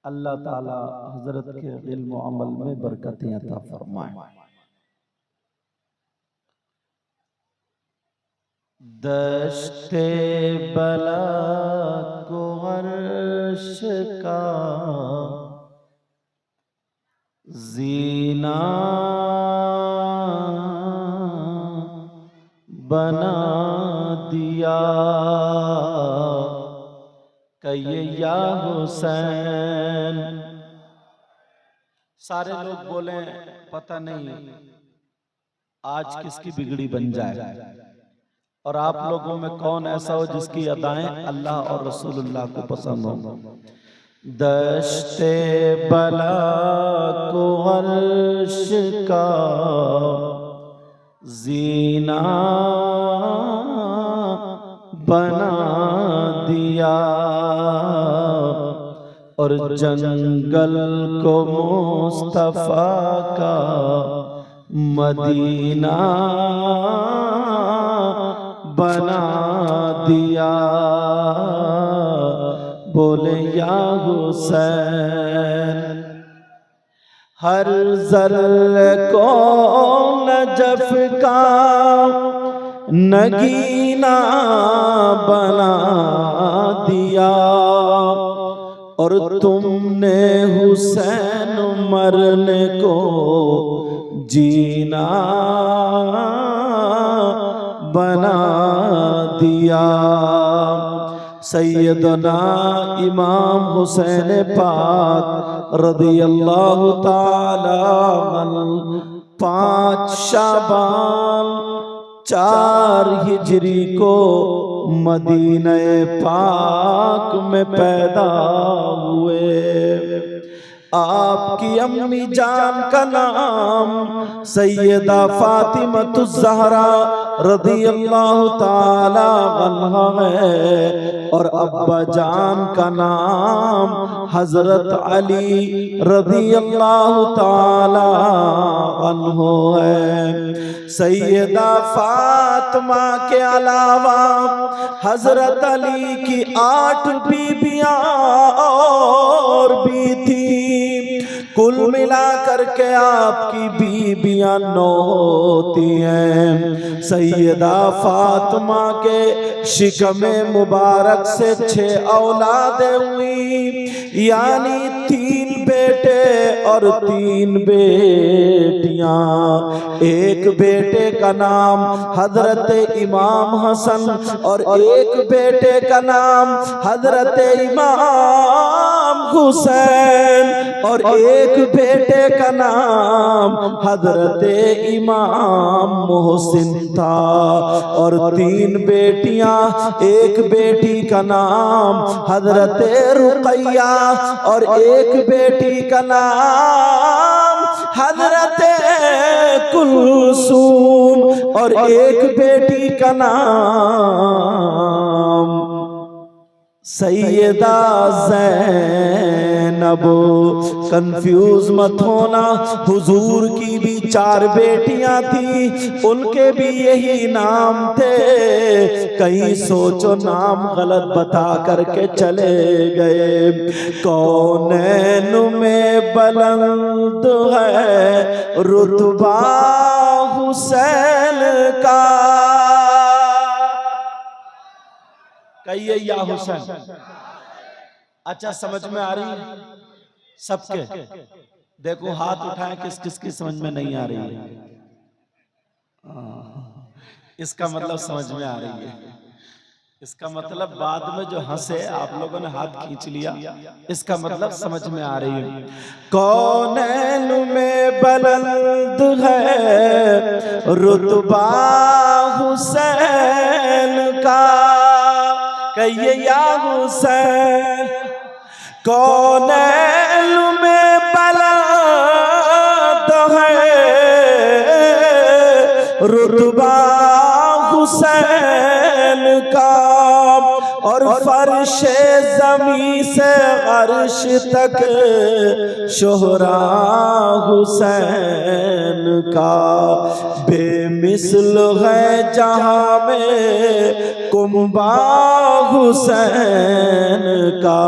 अल्लाह ताला हजरत के इल्म व अमल में बरकतें अता फरमाए। दश्ते बला को अर्श का जीना बना दिया कहिए या हुसैन। सारे लोग बोले पता नहीं आज किसकी बिगड़ी बन जाए, और आप लोगों में कौन ऐसा हो जिसकी अदाएं अल्लाह और रसूलुल्लाह को पसंद हो। दश्ते बला को अर्श का जीना बना दिया और जंगल को मुस्तफा का मदीना बना दिया। बोले या हुसैन। हर ज़र्रे को नजफ का नगीना बना दिया और तुमने हुसैन मरने को जीना बना दिया। सैयदना इमाम हुसैन पाक रदियल्लाहु ताला अन्हु 5 शाबान 4 हिजरी को मदीने पाक में पैदा हुए। आपकी अम्मी जान का नाम सैयदा फातिमतुज़ ज़हरा रदियल्लाहु ताला अन्हा है और अब्बा जान का नाम हजरत अली रदियल्लाहु ताला अन्हु है। सैयदा फातिमा के अलावा हजरत अली की 8 बीबियां और भी थी। कुल मिला करके आपकी बीबियां 9 होती हैं। सैयदा फातिमा के शिकमे मुबारक से 6 औलादें हुई, यानी 3 बेटे और 3 बेटियां। एक बेटे का नाम हजरत इमाम हसन और एक बेटे का नाम हजरत इमाम हुसैन और एक बेटे का नाम हजरत इमाम मोहसिन था। और 3 बेटियां, एक बेटी का नाम हजरत रुकैया और एक बेटी का नाम हजरत कुलसूम और एक बेटी का नाम सैयदा ज़ैनब। कंफ्यूज मत होना, हुजूर की भी 4 बेटियां थी, उनके भी यही नाम थे। कहीं सोचो नाम गलत बता करके चले गए। कौनैन में बुलंद है रुतबा हुसैन का। कहिए या हुसैन। अच्छा समझ में आ रही है सबके? देखो हाथ उठाएं किस किस की समझ में नहीं आ रही है। इसका मतलब समझ में आ रही है। इसका मतलब बाद में जो हंसे आप लोगों ने हाथ खींच लिया, इसका मतलब समझ में आ रही है। कौनैन में बुलंद है रुतबा हुसैन का। कहिए या हुसैन। कौनैन में बुलंद है रुतबा हुसैन का और फर्शे ज़मीं से अर्श तक शोहरा हुसैन का बेमिसल है जहां में कुंबा हुसैन का,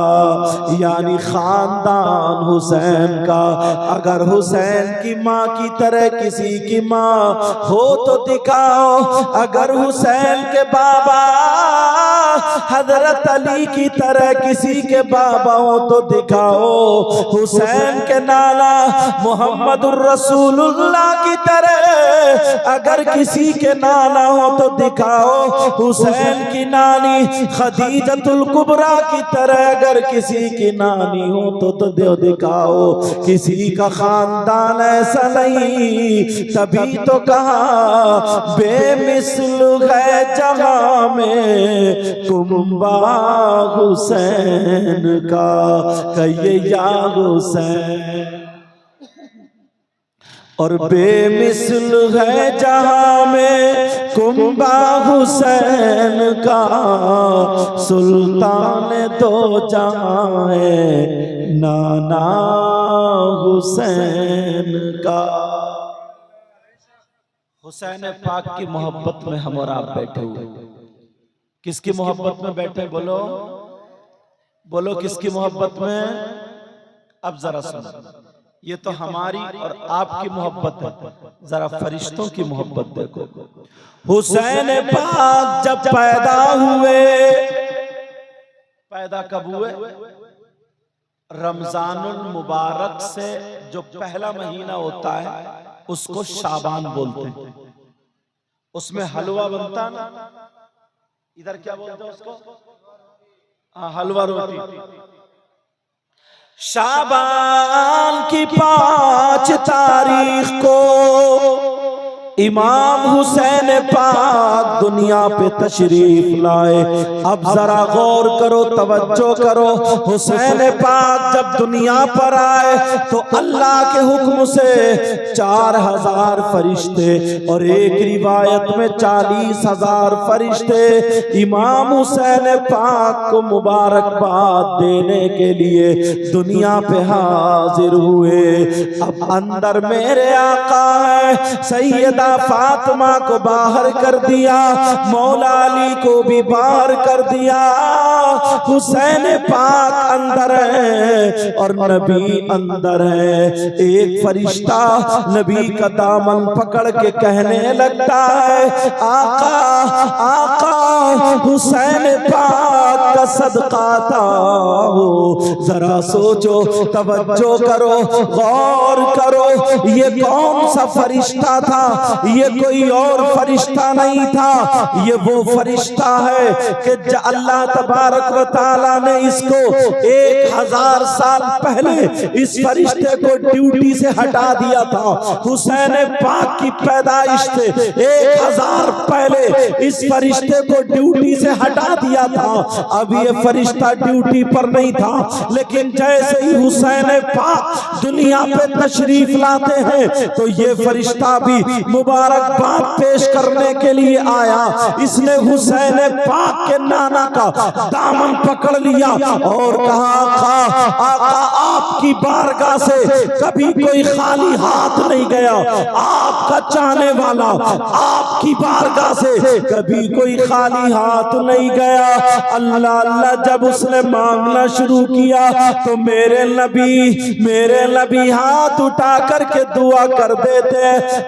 यानी खानदान हुसैन का। अगर हुसैन की माँ की तरह किसी की माँ हो तो दिखाओ, अगर हुसैन के बाबा हजरत अली की तरह किसी के बाबा हो तो दिखाओ, हुसैन के नाना मोहम्मदुर रसूलुल्लाह की तरह अगर किसी के नाना हो तो दिखाओ, हुसैन की नानी खदीजतुल कुबरा की तरह अगर किसी की नानी हो तो दिखाओ। किसी का खानदान ऐसा नहीं, तभी तो कहा बेमिसल है जहां में कुंबा हुसैन का, कहिए या हुसैन। और बेमिसल है जहां में कुंबा हुसैन का, सुल्तान दो जहां है नाना हुसैन का। हुसैन पाक की मोहब्बत में हम और आप बैठे हुए। किसकी मोहब्बत में बैठे? बोलो बोलो, किसकी मोहब्बत में? अब जरा सुनो, ये तो हमारी और आपकी मोहब्बत है, जरा फरिश्तों की मोहब्बत देखो। हुसैन पाक जब पैदा हुए, पैदा कब हुए? रमजानुल मुबारक से जो पहला महीना होता है उसको शाबान बोलते हैं। उसमें हलवा बनता ना, इधर क्या बोलते हैं उसको? हाँ, हलवा रोटी। शाबान की 5 तारीख को इमाम हुसैन पाक दुनिया पे तशरीफ लाए। अब जरा गौर करो, तवज्जो करो। हुसैन पाक जब दुनिया पर आए तो अल्लाह के हुक्म से 4000 फरिश्ते और एक रिवायत में 40,000 फरिश्ते इमाम हुसैन पाक को मुबारकबाद देने के लिए दुनिया पे हाजिर हुए। अब अंदर मेरे आका है, सैयदा फातिमा को बाहर कर दिया, मौला अली को भी बाहर कर दिया, हुसैन पाक अंदर है और नबी अंदर है। एक फरिश्ता नबी का दामन पकड़ के कहने लगता है, आका आका हुसैन पाक का सदका था हो। जरा सोचो, तवज्जो करो, गौर करो, ये कौन सा फरिश्ता था? ये कोई और फरिश्ता नहीं था, ये वो फरिश्ता है कि अल्लाह तबारक व तआला ने इसको 1000 साल पहले इस फरिश्ते को ड्यूटी से हटा दिया था। हुसैन पाक की पैदाइश से 1000 पहले इस फरिश्ते को ड्यूटी से हटा दिया था। अब ये फरिश्ता ड्यूटी पर नहीं था, लेकिन जैसे ही हुसैन पाक दुनिया पे तशरीफ लाते हैं तो ये फरिश्ता भी मुबारकबाद पेश करने के लिए आया। इसने हुसैन पाक के नाना का दामन पकड़ लिया और कहा, आका आपकी बारगाह से कभी कोई खाली हाथ नहीं गया, आपका चाहने वाला आपकी बारगाह से कभी कोई खाली हाथ नहीं गया। अल्लाह अल्लाह जब उसने मांगना शुरू किया तो मेरे नबी हाथ उठा करके दुआ कर देते,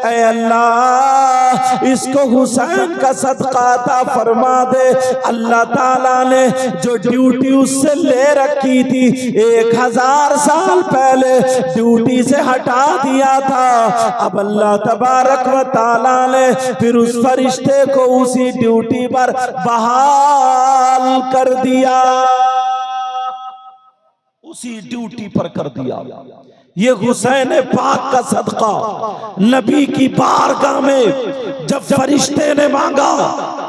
ऐ अल्लाह इसको हुसैन का सदका अता फरमा दे। अल्लाह ताला ने जो ड्यूटी उससे ले रखी थी 1000 साल पहले ड्यूटी से हटा दिया था, अब अल्लाह तबारक व ताला ने फिर उस फरिश्ते को उसी ड्यूटी पर बहाल कर दिया, उसी ड्यूटी पर कर दिया। ये हुसैन पाक का सदका नबी की बारगाह में जब फरिश्ते ने मांगा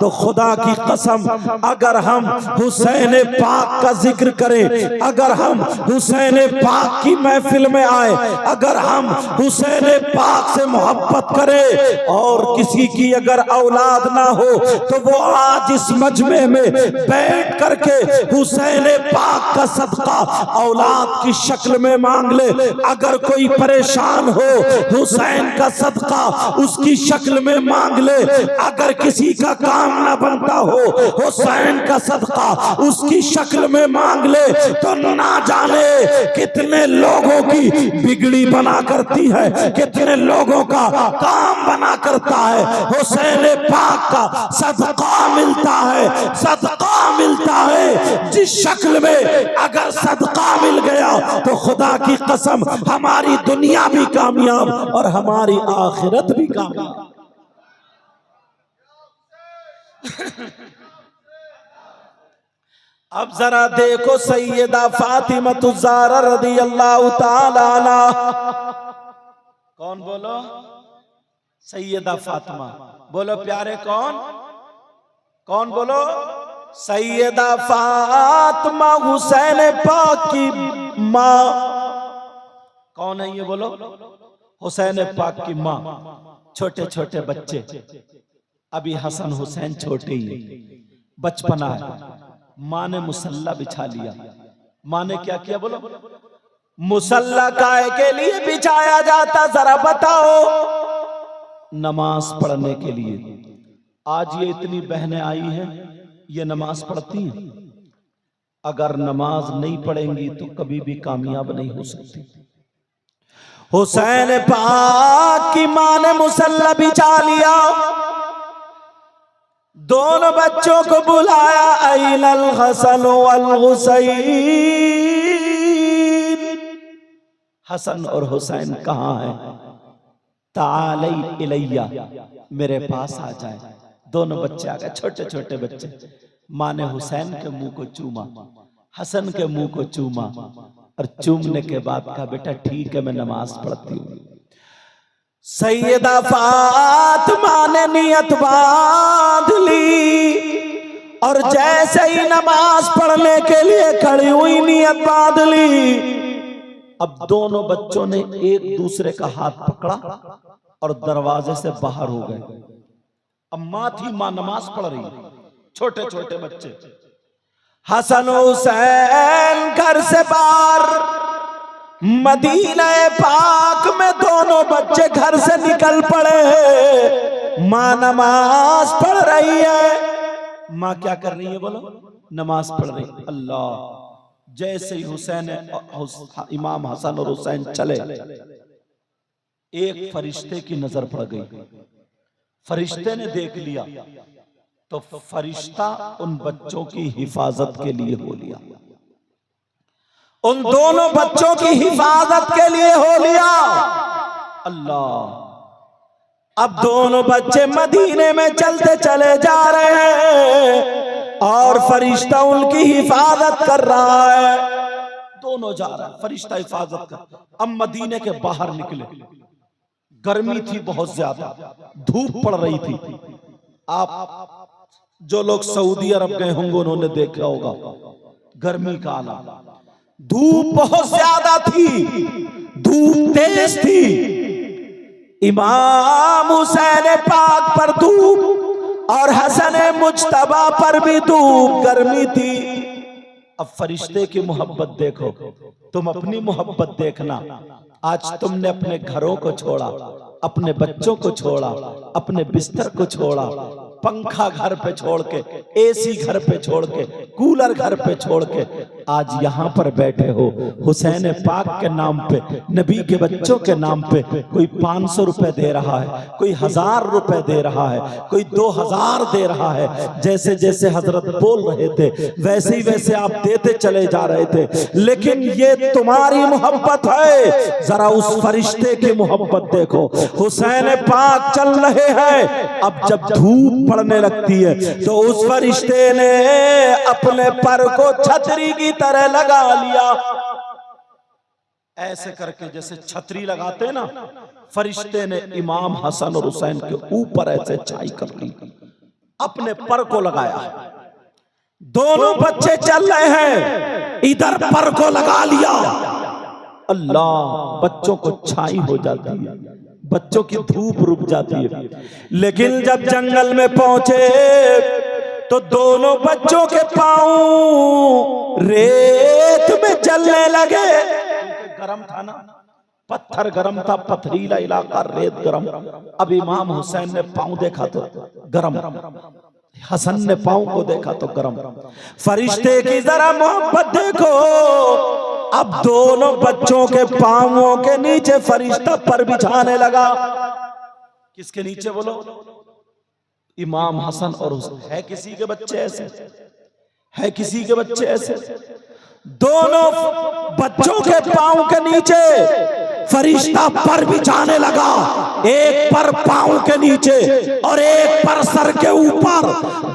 तो खुदा की कसम अगर हम हुसैन पाक का जिक्र करें, अगर हम हुसैन पाक की महफिल में आए, अगर हम हुसैन पाक से मोहब्बत करें और किसी की अगर औलाद ना हो तो वो आज इस मजमे में बैठ करके हुसैन पाक का सदका औलाद की शक्ल में मांग ले। अगर कोई परेशान हो हुसैन का सदका उसकी शक्ल में मांग ले। अगर किसी का काम ना बनता हो हुसैन का सदका उसकी शक्ल में मांग ले। तो ना जाने कितने लोगों की बिगड़ी बना करती है, कितने लोगों का काम बना करता है। हुसैन पाक का सदका मिलता है, सदका मिलता है। जिस शक्ल में अगर सदका मिल गया तो खुदा की कसम हमारी दुनिया भी कामयाब और हमारी आखिरत भी कामयाब। अब जरा देखो सैयदा फातिमा ज़हरा रज़ियल्लाहु ताला अन्हा। कौन बोलो? सैयदा फातिमा। बोलो प्यारे कौन? कौन बोलो? सैयदा फातिमा हुसैन पाक की माँ। कौन है ये बोलो? हुसैन पाक की माँ। छोटे छोटे बच्चे, अभी हसन हुसैन छोटे ही बचपना है। माँ ने मुसल्ला बिछा लिया। माँ ने क्या किया बोलो? मुसल्ला काय के लिए बिछाया जाता जरा बताओ? नमाज पढ़ने के लिए। आज ये इतनी बहनें आई हैं, ये नमाज पढ़ती हैं। अगर नमाज नहीं पढ़ेंगी तो कभी भी कामयाब नहीं हो सकती। हुसैन पाक की माँ ने मुसल्ला बिछा लिया, दोनों बच्चों को बुलाया। ऐनल हसन वल हुसैन, हसन और हुसैन कहाँ हैं? तालई इलैया, मेरे पास आ जाए। दोनों बच्चे आ गए, छोटे छोटे बच्चे। माँ ने हुसैन के मुंह को चूमा, हसन के मुंह को चूमा और चूमने के बाद कहा बेटा ठीक है मैं नमाज पढ़ती हूँ। सैयदा फातिमा ने नियत बांध ली और जैसे ही नमाज पढ़ने के लिए खड़ी हुई नियत बांध ली। अब दोनों बच्चों ने एक दूसरे का हाथ पकड़ा और दरवाजे से बाहर हो गए। अब माँ थी, माँ नमाज पढ़ रही, छोटे छोटे बच्चे। हसन हुसैन घर से बाहर मदीना पाक में दोनों बच्चे घर से निकल पड़े। माँ नमाज पढ़ रही है। माँ क्या कर रही है बोलो? नमाज पढ़ रही। अल्लाह, जैसे ही हुसैन इमाम हसन और हुसैन चले, एक फरिश्ते की नजर पड़ गई। फरिश्ते ने देख लिया तो फरिश्ता उन बच्चों की हिफाजत के लिए हो लिया, उन दोनों बच्चों की हिफाजत के लिए हो लिया। अल्लाह, अब दोनों बच्चे मदीने में चलते चले जा रहे हैं और फरिश्ता उनकी हिफाजत कर रहा है। दोनों जा रहे हैं, फरिश्ता हिफाजत कर। अब मदीने के बाहर निकले, गर्मी थी बहुत ज्यादा, धूप पड़ रही थी। आप जो लोग सऊदी अरब गए होंगे उन्होंने देखा होगा गर्मी का आलम। धूप बहुत ज्यादा थी, धूप तेज थी। इमाम हुसैन पाक पर धूप और हसन मुज्तबा पर भी धूप, गर्मी थी। अब फरिश्ते की मोहब्बत देखो, तुम अपनी मोहब्बत देखना। आज तुमने अपने घरों को छोड़ा, अपने बच्चों को छोड़ा, अपने बिस्तर को छोड़ा, पंखा घर पे छोड़ के, एसी घर पे छोड़ के, कूलर घर पे छोड़ के आज यहाँ पर बैठे हो। हुसैन पाक के नाम पे, नबी के बच्चों के नाम पे कोई 500 रुपए दे रहा है, कोई 1000 रुपए दे रहा है, कोई 2000 दे रहा है। जैसे जैसे हजरत बोल रहे थे वैसे ही वैसे आप देते चले जा रहे थे। लेकिन ये तुम्हारी मोहब्बत है, जरा उस फरिश्ते की मोहब्बत देखो। हुसैन पाक चल रहे हैं, अब जब धूप पड़ने लगती है तो उस फरिश्ते ने अपने पर को छतरी की तरह लगा लिया। ऐसे करके जैसे छतरी लगाते ना, फरिश्ते ने इमाम हसन और हुसैन के ऊपर ऐसे छाई कर ली। अपने पर को लगाया। दोनों बच्चे चल रहे हैं, इधर पर को लगा लिया। अल्लाह, बच्चों को छाई हो जाती है, बच्चों की धूप रुक जाती है। लेकिन जब जंगल में पहुंचे तो दोनों बच्चों के पांव रेत में जलने लगे। गरम था ना, पत्थर गरम था, पथरीला इलाका, रेत गरम। अब इमाम हुसैन ने पांव देखा तो गरम, हसन ने पांव को देखा तो गरम। फरिश्ते की जरा मोहब्बत देखो, अब दोनों बच्चों के पांवों के नीचे फरिश्ता पर बिछाने लगा। किसके नीचे बोलो? इमाम हसन और हुसैन। है किसी के बच्चे ऐसे? है किसी के बच्चे ऐसे? दोनों बच्चों के पांव के नीचे फरिश्ता पर बिछाने लगा, एक पर पांव के नीचे और एक पर सर के ऊपर।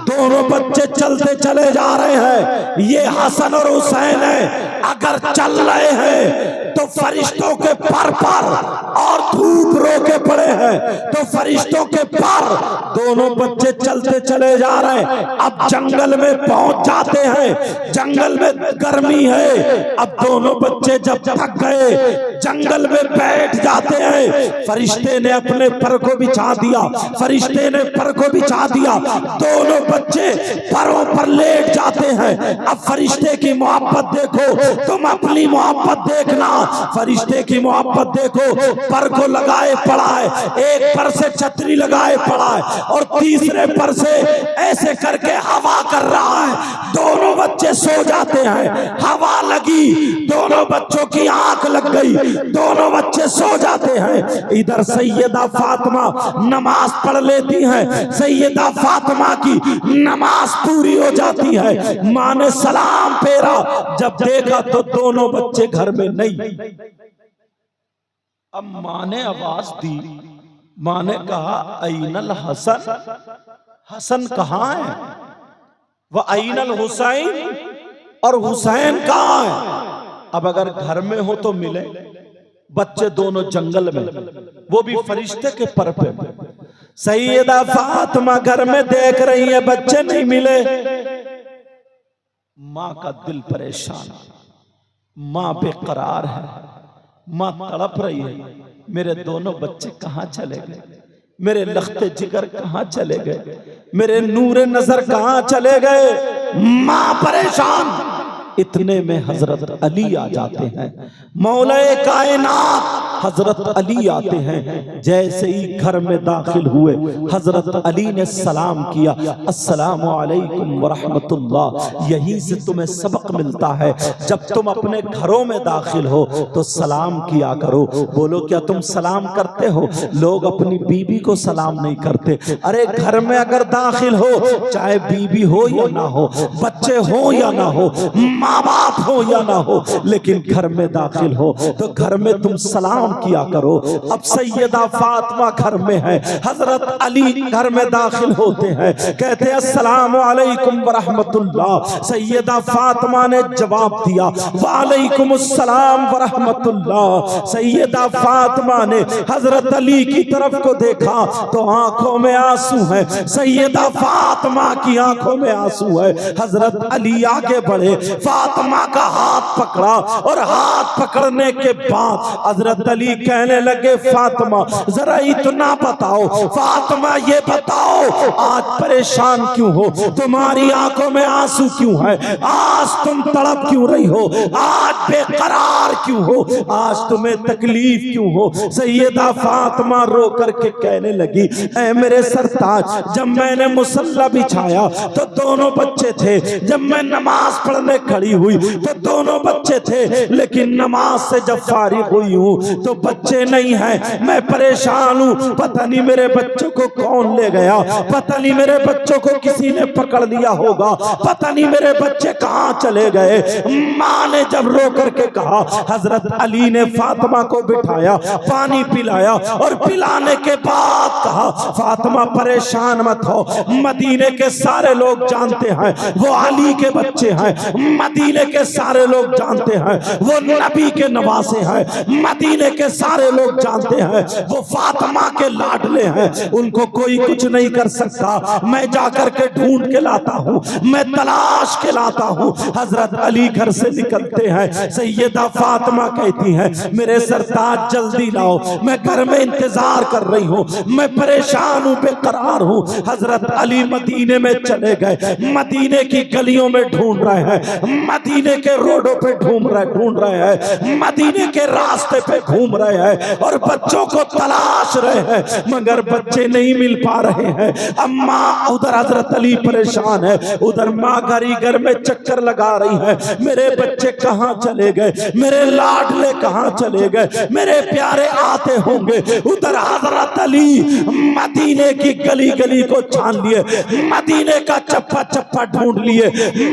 दोनों बच्चे चलते चले जा रहे हैं। ये हसन और हुसैन है, अगर चल रहे हैं तो फरिश्तों के पर और धूप रोके पड़े हैं तो फरिश्तों के पर। दोनों बच्चे चलते चले जा रहे हैं। अब जंगल में पहुंच जाते हैं, जंगल में गर्मी है। अब दोनों बच्चे जब थक गए जंगल में बैठ जाते हैं। फरिश्ते ने अपने पर को बिछा दिया, फरिश्ते ने पर को बिछा दिया। दोनों बच्चे परों पर लेट जाते हैं। अब फरिश्ते की मोहब्बत देखो, तुम अपनी मोहब्बत देखना। फरिश्ते की मोहब्बत देखो, पर को लगाए पड़ा है, एक पर से छतरी लगाए पड़ा है और तीसरे पर से ऐसे करके हवा कर रहा है। दोनों बच्चे सो जाते हैं, हवा लगी, दोनों बच्चों की आंख लग गई, दोनों बच्चे सो जाते हैं। इधर सैयदा फातिमा नमाज पढ़ लेती हैं। सैयदा फातिमा की नमाज पूरी हो जाती है। मां ने सलाम फेरा, जब देखा तो दोनों बच्चे घर में नहीं। अब मां ने आवाज दी, मां ने कहा ऐनल हसन, हसन कहां है? वह ऐनल हुसैन, और हुसैन कहां है? अब अगर घर में हो तो मिले। बच्चे दोनों जंगल में, वो भी फरिश्ते के पर पे। सैयदा फातिमा घर में देख रही है, बच्चे नहीं मिले। मां का दिल परेशान, मां बेकरार है, मां तड़प रही है। मेरे दोनों बच्चे कहां चले गए? मेरे लख्ते जिगर कहां चले गए? मेरे नूरे नजर कहां चले गए? मां परेशान। इतने में हजरत अली आ जाते हैं, मौलाए कायनात हजरत अली आते हैं। जैसे ही घर में दाखिल हुए हजरत अली ने सलाम किया, अस्सलामु अलैकुम व रहमतुल्लाह। यहीं से तुम्हें सबक मिलता है, जब तुम अपने घरों में दाखिल हो तो सलाम किया करो। बोलो, क्या तुम सलाम करते हो? लोग अपनी बीबी को सलाम नहीं करते। अरे घर में अगर दाखिल हो, चाहे बीबी हो या ना हो, बच्चे हो या ना हो, माँ बाप हो या ना हो, लेकिन घर में दाखिल हो तो घर में तुम सलाम किया करो। अब सैयदा फातिमा घर में है, हजरत अली घर में दाखिल होते हैं, कहते हैं अस्सलामु अलैकुम व रहमतुल्लाह। सैयदा फातिमा ने जवाब दिया वालेकुम अस्सलाम व रहमतुल्लाह। सैयदा फातिमा ने हजरत अली की तरफ को देखा तो आंखों में आंसू है। सैयदा फातिमा की आंखों में आंसू है। हजरत अली आगे बढ़े, फातिमा का हाथ पकड़ा और हाथ पकड़ने के बाद हजरत अली कहने लगे, फातिमा जरा इतना बताओ, फातिमा ये बताओ आज परेशान क्यों हो? तुम्हारी आंखों में आंसू क्यों है? आज तुम तड़प क्यों रही हो? आज बेकरार क्यों हो? आज तुम्हें तकलीफ क्यों हो? सैयदा फातिमा रो करके कहने लगी, ऐ मेरे सरताज, जब मैंने मुसल्ला बिछाया तो दोनों बच्चे थे, जब मैं नमाज पढ़ने खड़ी हुई तो दोनों बच्चे थे, लेकिन नमाज से जब फारिग हुई हूं तो बच्चे नहीं हैं। मैं परेशान हूं, पता नहीं मेरे बच्चों को कौन ले गया, पता नहीं मेरे बच्चों को किसी ने पकड़ लिया होगा, पता नहीं मेरे बच्चे कहां चले गए। मां ने जब रो करके कहा, हजरत अली ने फातिमा को बिठाया, पानी पिलाया और पिलाने के बाद कहा, फातिमा परेशान मत हो, मदीने के सारे लोग जानते हैं वो अली के बच्चे हैं, मदीने के सारे लोग जानते हैं वो नबी के नवासे हैं, मदीने के सारे लोग जानते हैं वो फातिमा के लाडले हैं, उनको कोई कुछ नहीं कर सकता। मैं जाकर के ढूंढ के लाता हूँ, मैं तलाश के लाता हूँ। हजरत अली घर से निकलते हैं, सैयदा फातिमा कहती हैं मेरे सरताज जल्दी लाओ, मैं घर में इंतजार कर रही हूँ, मैं परेशान हूँ, बेकरार हूँ। हजरत अली मदीने में चले गए, मदीने की गलियों में ढूंढ रहे हैं, मदीने के रोडों पे ढूंढ रहे हैं, मदीने के रास्ते पे घूम रहे हैं और बच्चों को तलाश रहे हैं, मगर बच्चे नहीं मिल पा रहे हैं। अम्मा उधर हजरत अली परेशान है, उधर माँ घर में चक्कर लगा रही है, मेरे बच्चे कहाँ चले गए, मेरे लाडले कहाँ चले गए, मेरे प्यारे आते होंगे। उधर हजरत अली मदीने की गली गली को छान लिए, मदीने का चप्पा चप्पा ढूंढ लिए,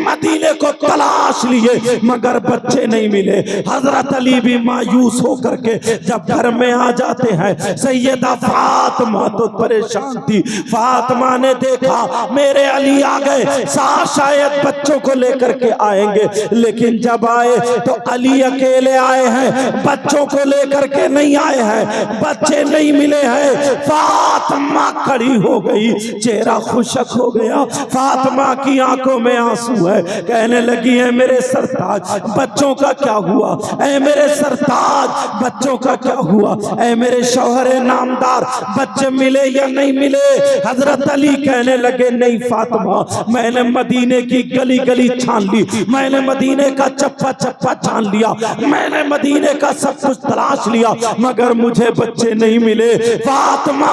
मदीने को तलाश लिए, मगर बच्चे नहीं मिले। हजरत अली भी मायूस होकर के जब घर में आ जाते हैं, सैयदा फातिमा तो परेशान थी। फातिमा ने देखा मेरे अली आ गए, शायद बच्चों को लेकर के आएंगे, लेकिन जब आए तो अली अकेले आए हैं, बच्चों को लेकर के नहीं आए हैं, बच्चे नहीं मिले हैं। फातिमा खड़ी हो गई, चेहरा खुशक हो गया, फातिमा की आंखों में आंसू है, कहने लगी है मेरे सरताज बच्चों का क्या हुआ, ऐ मेरे सरताज बच्चों का क्या हुआ, ऐ मेरे शौहरे नामदार बच्चे मिले या नहीं मिले। हजरत अली कहने लगे नहीं फातिमा, मैंने मदीने की गली गली छान ली, मैंने मदीने का चप्पा चप्पा छान लिया, मैंने मदीने का सब कुछ तलाश लिया, मगर मुझे बच्चे नहीं मिले। फातिमा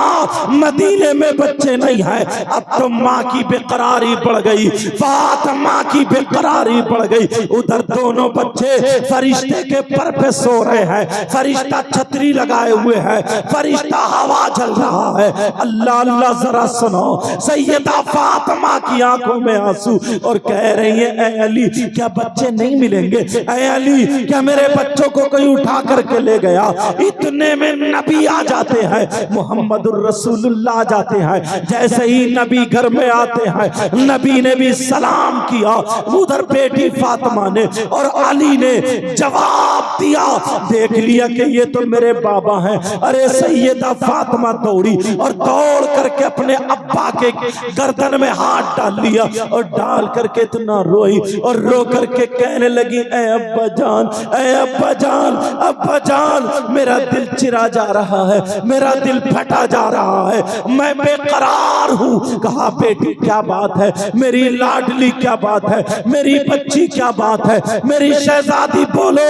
मदीने में बच्चे नहीं है। अब तो माँ की बेकरारी बढ़ गई, फातिमा की बेकरारी बढ़ गई। उधर दोनों बच्चे फरिश्ते के पर पे सो रहे हैं, फरिश्ता छतरी लगाए हुए है, फरिश्ता हवा चल रहा है। अल्लाह अल्लाह जरा सुनो, सैयदा फातिमा की आंखों में आंसू और कह रही है ऐ अली क्या बच्चे नहीं मिलेंगे, ऐ अली क्या मेरे बच्चों को कोई उठा करके ले गया। इतने में नबी आ जाते हैं, मुहम्मदुर रसूलुल्लाह आ जाते हैं। जैसे ही नबी घर में आते हैं, नबी ने भी सलाम किया, उधर बेटी फातिमा ने और अली ने जवाब दिया, देख लिया कि ये तो मेरे बाबा हैं। अरे सैयदा फातिमा दौड़ी और दौड़ करके अपने अब्बा के गर्दन में हाथ डाल लिया और डाल करके इतना रोई और रो करके कहने लगी ऐ अब्बा जान, ऐ अब्बा जान, अब्बा जान मेरा दिल चिरा जा रहा है, मेरा दिल फटा जा रहा है, मैं बेकरार हूँ। कहा बेटी क्या बात है, मेरी लाडली क्या बात है, मेरी बच्ची क्या बात है, मेरी शहजादी बोलो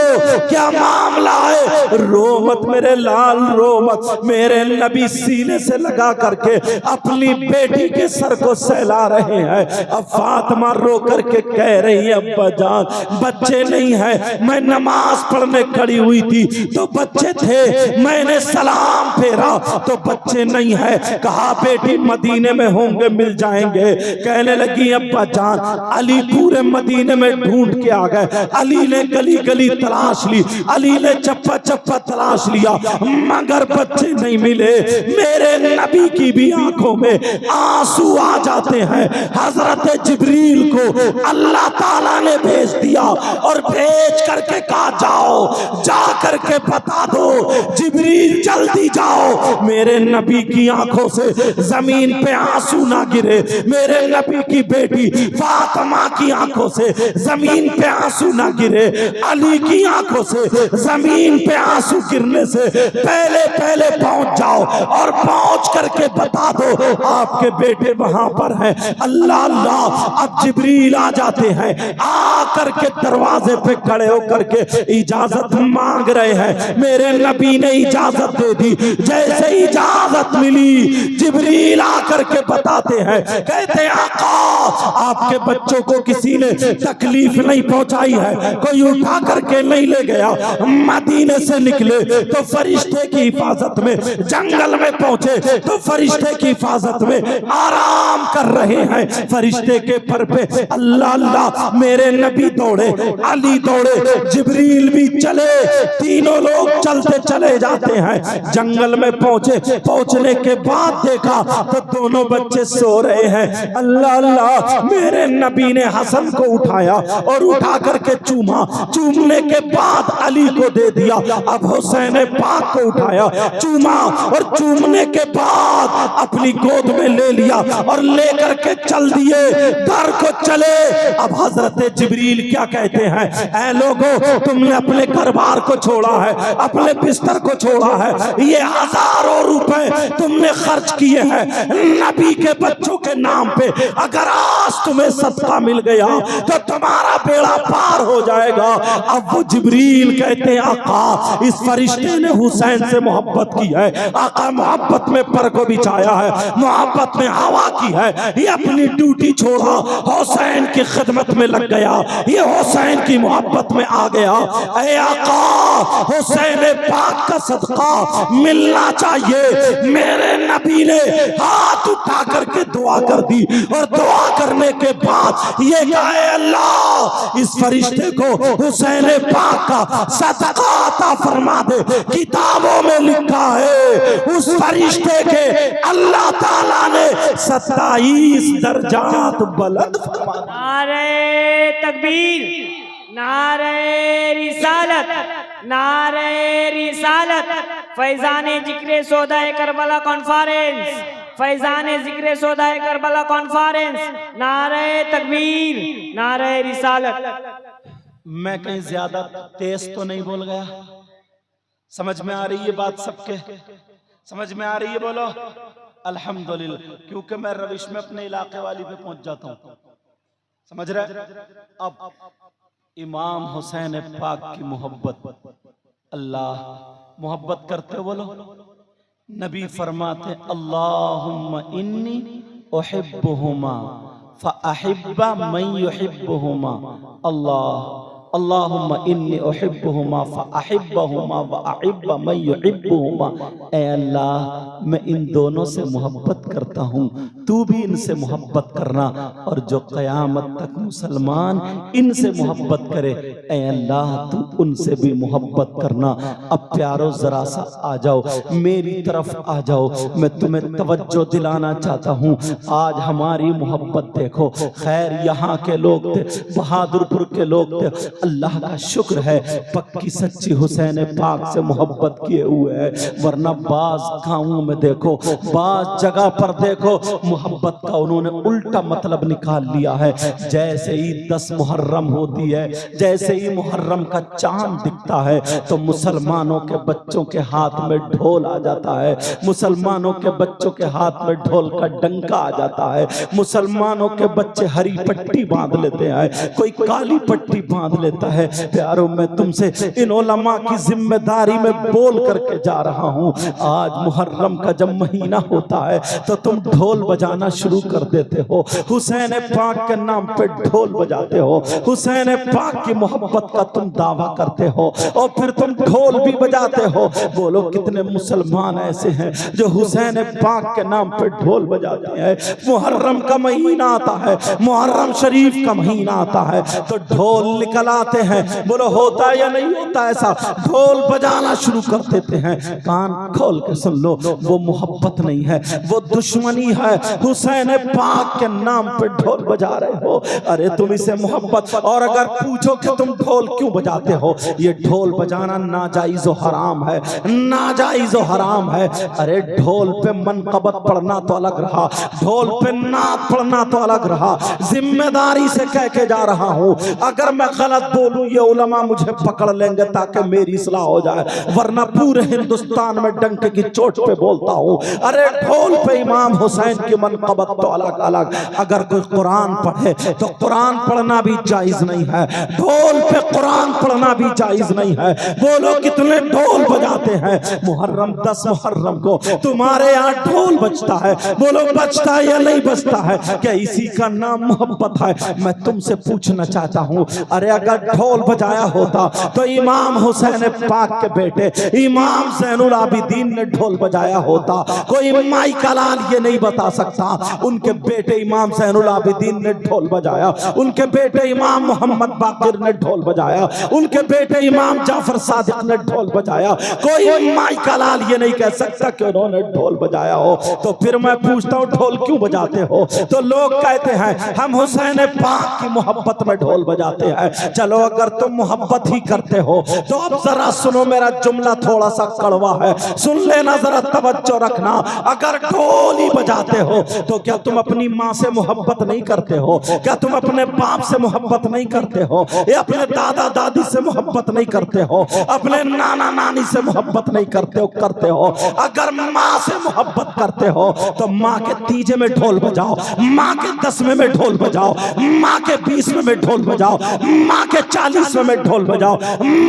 क्या मामला है। रो मत मेरे लाल, रो मत। मेरे नबी सीने से लगा करके अपनी बेटी के सर को सहला रहे हैं। अब फातिमा रो करके कह रही है अब्बा जान बच्चे नहीं है, मैं नमाज पढ़ने खड़ी हुई थी तो बच्चे थे, मैंने सलाम फेरा तो बच्चे नहीं है। कहा बेटी मदीने में होंगे, मिल जाएंगे। कहने लगी अब्बा जान अली पूरे मदीने में ढूंढ के आ गए, अली ने गली गली तलाश ली, अली ने चप्पा चप्पा तलाश लिया, मगर बच्चे नहीं मिले। मेरे नबी की भी आंखों में आंसू आ जाते हैं। हजरत जिब्रील को अल्लाह ताला ने भेज दिया और भेज करके कहा जाओ, जा करके बता दो, जिब्रील जल्दी जाओ, मेरे नबी की आंखों से जमीन पे आंसू ना गिरे, मेरे नबी की बेटी फातिमा की आंखों से जमीन पे आंसू ना गिरे, अली की आंखों से जमीन पे आंसू गिरने से पहले पहले पहुंच जाओ और पहुंच करके बता दो आपके बेटे वहां पर हैं। अल्लाह अल्लाह। अब जिब्रील आ जाते हैं, आ करके दरवाजे पे खड़े होकर के इजाजत मांग रहे हैं। मेरे नबी ने इजाजत दे दी। जैसे इजाजत मिली जिब्रील आकर के बताते हैं, कहते हैं आका आपके बच्चों को किसी ने तकलीफ नहीं पहुंचाई है, कोई उठा करके नहीं ले गया। मदीने से निकले तो फरिश्ते की हिफाजत में, जंगल में पहुंचे तो फरिश्ते की हिफाजत में आराम कर रहे हैं फरिश्ते के पर पे। अल्लाह अल्लाह। मेरे नबी दौड़े, अली दौड़े, जिब्रील भी चले, तीनों लोग चलते चले जाते हैं। जंगल में पहुंचे, पहुंचने के बाद देखा तो दोनों बच्चे सो रहे हैं। अल्लाह अल्लाह। मेरे नबी ने हसन को उठाया और उठा करके चूमा, चूमने के बाद अली अली को दे दिया। अब हुसैन पाक को उठाया, चूमा और चूमने के बाद अपनी गोद में ले लिया और लेकर के चल दिए, घर को चले। अब हजरत जिब्रील क्या कहते हैं, ऐ लोगों तुमने अपने घर बार को छोड़ा है, अपने बिस्तर को छोड़ा है, ये हजारों रुपए तुमने खर्च किए हैं नबी के बच्चों के नाम पे, अगर आज तुम्हें सदका मिल गया तो तुम्हारा बेड़ा पार हो जाएगा। अब वो जिब्रील कहते हैं आका इस फरिश्ते ने हुसैन से मोहब्बत की है, आका मोहब्बत में पर को बिछाया है, मोहब्बत में हवा की है, ये अपनी ड्यूटी छोड़ा हुसैन की खिदमत में लग गया, ये हुसैन की मोहब्बत में आ गया। ऐ आका हुसैन पाक का सदका मिलना चाहिए। मेरे नबी ने हाथ उठा करके दुआ कर दी और दुआ करने के बाद ये कहा अल्लाह इस फरिश्ते को हुसैन पाक का सदका अता फरमा दे। किताबों में लिखा है उस फरिश्ते के अल्लाह ताला ने 27 दर्जात बुलंद फरमा दिए। नारे तकबीर, नारे रिसालत, नारे रिसालत। फैजाने जिक्रे सौदाए करबला कॉन्फ्रेंस, फैजाने जिक्रे सौदाए करबला कॉन्फ्रेंस। नारे तकबीर, नारे रिसालत। मैं कहीं ज्यादा तेज तो नहीं बोल गया? समझ में आ रही है बात सबके? समझ में आ रही है? बोलो अल्हम्दुलिल्लाह, क्योंकि मैं रविश में अपने इलाके वाली पे पहुंच जाता हूं। समझ रहे? अब इमाम हुसैन पाक की मोहब्बत, अल्लाह मोहब्बत करते बोलो। नबी फरमाते अल्लाहुम्मा इन्नी उहिब्बुहुमा फअहिब्बा मन युहिब्बुहुमा। अल्लाहुम्मा इन्नी उहिब्बुहुमा फअहिब्बहुमा वअहिब्बा मन युहिब्बुहुमा। ऐ अल्लाह मैं इन दोनों से मोहब्बत करता हूँ, तू भी इनसे मोहब्बत करना और जो क़यामत तक मुसलमान इनसे मोहब्बत करे ऐ अल्लाह तू उनसे भी मोहब्बत करना। अब प्यारो जरा सा आ जाओ, मेरी तरफ आ जाओ, मैं तुम्हें तवज्जो दिलाना चाहता हूँ। आज हमारी मोहब्बत देखो। खैर यहाँ के लोग थे, बहादुरपुर के लोग थे, अल्लाह का शुक्र है पक्की सच्ची हुसैन पाक से मोहब्बत किए हुए है। वरना बाज गाँवों में देखो, बाज जगह पर देखो, मोहब्बत का उन्होंने उल्टा मतलब निकाल लिया है। जैसे ही 10 मुहर्रम होती है, जैसे ही मुहर्रम का चांद दिखता है तो मुसलमानों के बच्चों के हाथ में ढोल आ जाता है, मुसलमानों के बच्चों के हाथ में ढोल का डंका आ जाता है, मुसलमानों के बच्चे हरी पट्टी बांध लेते हैं, कोई काली पट्टी बांध लेता है। प्यारों मैं तुमसे इन उलमा की जिम्मेदारी में बोल करके जा रहा हूँ। आज मुहर्रम का जब महीना होता है तो तुम ढोल बजाना शुरू कर देते हो, हुसैन पाक के नाम पे ढोल बजाते हो, हुसैन पाक की मोहब्बत का तुम दावा करते हो और फिर तुम ढोल भी बजाते हो। बोलो कितने मुसलमान ऐसे हैं जो हुसैन पाक के नाम पे ढोल बजाते हैं। मुहर्रम का महीना आता है, मुहर्रम शरीफ का महीना आता है तो ढोल निकल आते हैं। बोलो होता या नहीं होता ऐसा? ढोल बजाना शुरू कर देते हैं। कान खोल के सुन लो, वो मोहब्बत नहीं है, वो दुश्मनी है। हुसैन पाक के नाम पे ढोल बजा रहे हो, अरे तुम इसे मोहब्बत। और अगर पूछो कि तुम ढोल क्यों बजाते हो, ये ढोल बजाना नाजायज हराम है, नाजायज हराम है। अरे ढोल पे मनकबत पढ़ना तो अलग रहा, ढोल पे नात पढ़ना तो अलग रहा। जिम्मेदारी से कह के जा रहा हूं, अगर मैं गलत बोलूं ये उलमा मुझे पकड़ लेंगे ताकि मेरी इस्लाह हो जाए, वरना पूरे हिंदुस्तान में डंके की चोट पे बोलता हूं। अरे ढोल पे इमाम हुसैन की मनकबत तो अलग अलग। अगर कोई कुरान पढ़े तो कुरान पढ़ना भी जायज नहीं है, ढोल पे कुरान पढ़ना भी जायज नहीं है। बोलो कितने ढोल बजाते हैं। मुहर्रम 10 मुहर्रम को तुम्हारे यहाँ ढोल बजता है, बोलो बजता है या नहीं बजता है? क्या इसी का नाम मोहब्बत है? मैं तुमसे पूछना चाहता हूँ, अरे अगर ढोल बजाया होता तो इमाम हुसैन पाक के बेटे इमाम ज़ैनुल आबिदीन ने ढोल बजाया होता। कोई माई का लाल ये नहीं बता सकता उनके बेटे इमाम ज़ैनुल आबिदीन ने ढोल बजाया, उनके बेटे इमाम मोहम्मद बाकिर ने ढोल बजाया, उनके बेटे इमाम जाफर सादिक ने ढोल बजाया। कोई माई का लाल ये नहीं कह सकता कि उन्होंने ढोल बजाया हो। तो फिर मैं पूछता हूँ ढोल क्यों बजाते हो? तो लोग कहते हैं हम हुसैन पाक की मोहब्बत में ढोल बजाते हैं। चलो चलो अगर तुम मोहब्बत ही करते हो तो अब जरा सुनो, मेरा जुमला थोड़ा सा कड़वा है, सुन लेना, जरा तवज्जो रखना। अगर ढोल बजाते हो तो क्या तुम अपनी माँ से मोहब्बत नहीं करते हो? क्या तुम अपने बाप से मोहब्बत नहीं करते हो? या अपने दादा दादी से मोहब्बत नहीं करते हो? अपने नाना नानी से मोहब्बत नहीं करते हो? करते हो। अगर माँ से मोहब्बत करते हो तो माँ के तीजे में ढोल बजाओ, माँ के 10वें में ढोल बजाओ, माँ के 20वें में ढोल बजाओ, माँ के 40वें में ढोल बजाओ,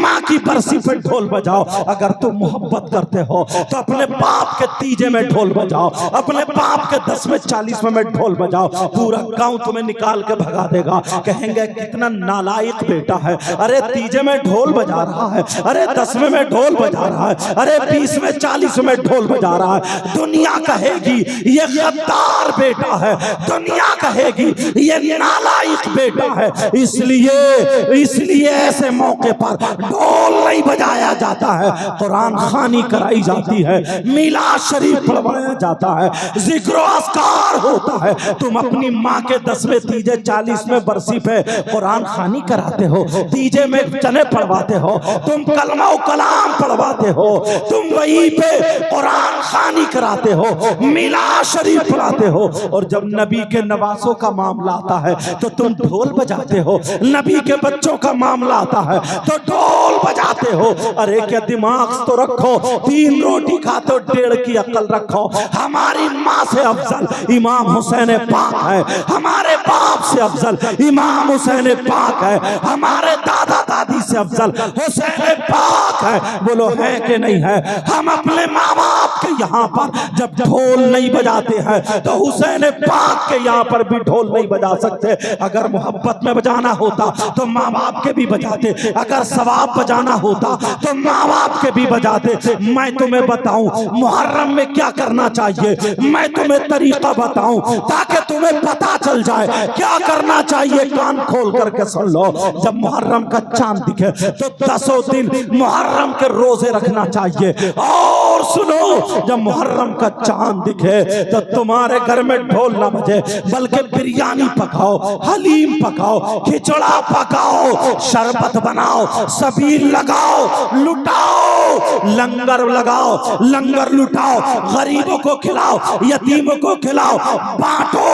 माँ की बरसी पे ढोल बजाओ। अगर तुम मोहब्बत करते हो तो अपने बाप के तीजे में ढोल बजाओ, अपने बाप के 10वें 40वें में ढोल बजाओ। पूरा गांव तुम्हें निकाल के भगा देगा, कहेंगे कितना नालायक बेटा है, अरे तीजे में ढोल बजा रहा है, अरे 10वें में ढोल बजा रहा है, अरे 20वें 40वें में ढोल बजा रहा है। दुनिया कहेगी ये गद्दार बेटा है, दुनिया कहेगी ये नालायक बेटा है। इसलिए ऐसे मौके पर ढोल नहीं बजाया जाता है, कुरान खानी कराई जाती है, मिलाद शरीफ पढ़वाया जाता है, जिक्र अस्कार होता है। तुम अपनी माँ के 10वें तीजे 40वें बरसी पे कुरान खानी कराते हो, तीजे में चने पढ़वाते हो, तुम कलमा कलाम पढ़वाते हो, तुम वहीं पे कुरान खानी कराते हो, मिलाद शरीफ पढ़ाते हो। और जब नबी के नवासों का मामला आता है तो तुम ढोल बजाते हो, नबी के बच्चों का मामला आता है तो ढोल बजाते हो। अरे क्या दिमाग तो रखो, 3 रोटी खाते हो 1.5 की अक्ल रखो। हमारी माँ से अफजल इमाम हुसैन पाक है, हमारे बाप से अफजल इमाम हुसैन पाक है, हमारे दादा दादी से अफजल हुसैन पाक है। बोलो है कि नहीं है? हम अपने माँ बाप के यहाँ पर जब ढोल नहीं बजाते हैं तो हुसैन पाक के यहाँ पर भी ढोल नहीं बजा सकते। अगर मोहब्बत में बजाना होता तो माँ बाप के भी बजाते, अगर सवाब बजाना होता तो माँ बाप के भी बजाते। मैं तुम्हें बताऊं मुहर्रम में क्या करना चाहिए, मैं तुम्हें तरीका बताऊं ताकि तुम्हें पता चल जाए क्या करना चाहिए। कान खोल करके सुन लो, जब मुहर्रम का चांद दिखे तो 10 दिन मुहर्रम के रोजे रखना चाहिए। और सुनो, जब मुहर्रम का चांद दिखे तो तुम्हारे घर में ढोल ना बजे, बल्कि बिरयानी पकाओ, हलीम पकाओ, खिचड़ा पकाओ, शरबत बनाओ, सबील लगाओ, लुटाओ, लंगर लगाओ, लंगर लुटाओ, गरीबों को खिलाओ, यतीमों को खिलाओ, बांटो।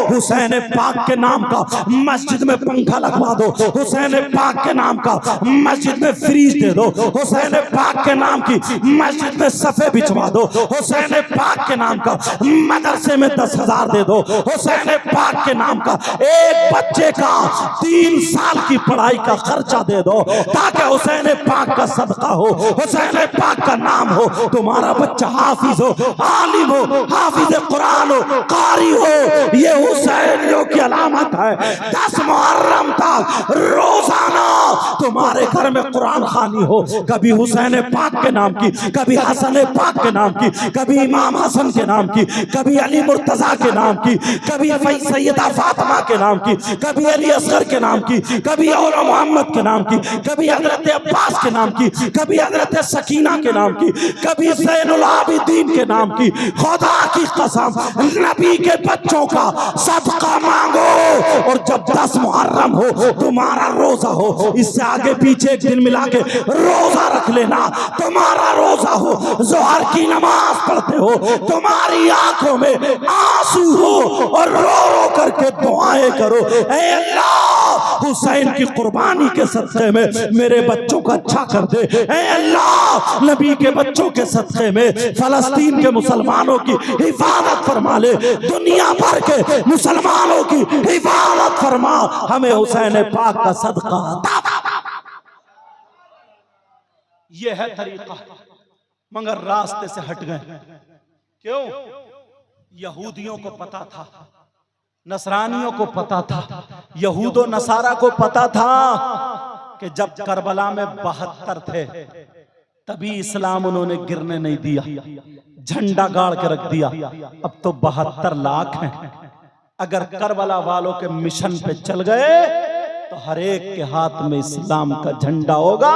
हुसैन पाक के नाम का मस्जिद में पंखा लगवा दो, हुसैन पाक के नाम का मस्जिद में फ्रीज दे दो, हुसैन पाक के नाम की मस्जिद में सफे बिछवा दो, हुसैन पाक के नाम का मदरसे में 10,000 दे दो, हुसैन पाक के नाम का एक बच्चे का 3 साल की पढ़ाई का खर्चा दे दो, ताकि हुसैन पाक का सदका हो, हुसैन पाक का नाम हो, तुम्हारा बच्चा हाफिज हो, आलिम हो, हाफिज कुरान हो, कारी हो। ये हुसैनियों की अलामत है। 10 मुहर्रम तक रोजाना तुम्हारे घर में कुरान खानी हो, कभी हुसैन पाक के नाम की, कभी हसन पाक के नाम की, कभी इमाम हसन के नाम की, कभी अली मुर्तजा के नाम की, कभी सैयदा फातिमा के नाम की, कभी अली असगर के नाम की, कभी औला मोहम्मद के नाम की, कभी हजरत अब्बास के नाम की, कभी हजरत सकीना के नाम की, कभी ज़ैनुल आबिदीन के नाम की। खुदा की कसम, नबी के बच्चों का सदका मांगो। और जब 10 मुहर्रम हो तुम्हारा रोजा हो, इससे आगे पीछे एक दिन मिला के रोजा रख लेना, तुम्हारा रोजा हो, जोहर की नमाज पढ़ते हो, तुम्हारी आंखों में आंसू हो और रो रो करके दुआएं करो, ऐ अल्लाह हुसैन की कुर्बानी के सदक़े में मेरे बच्चों को अच्छा कर दे, ऐ अल्लाह नबी के बच्चों के सदक़े में फलस्तीन के मुसलमानों की हिफाजत फरमा ले, दुनिया भर के मुसलमानों की हिफाजत फरमा, हमें हुसैन पाक का सदका। ये है तरीका, मगर रास्ते से हट गए। क्यों? यहूदियों को पता था, नसरानियों को पता था, यहूदो नसारा को पता था कि जब करबला में 72 थे तभी इस्लाम उन्होंने गिरने नहीं दिया, झंडा गाड़ के रख दिया। अब तो 72 लाख हैं। अगर करबला वालों के मिशन पे चल गए तो हर एक के हाथ में इस्लाम का झंडा होगा,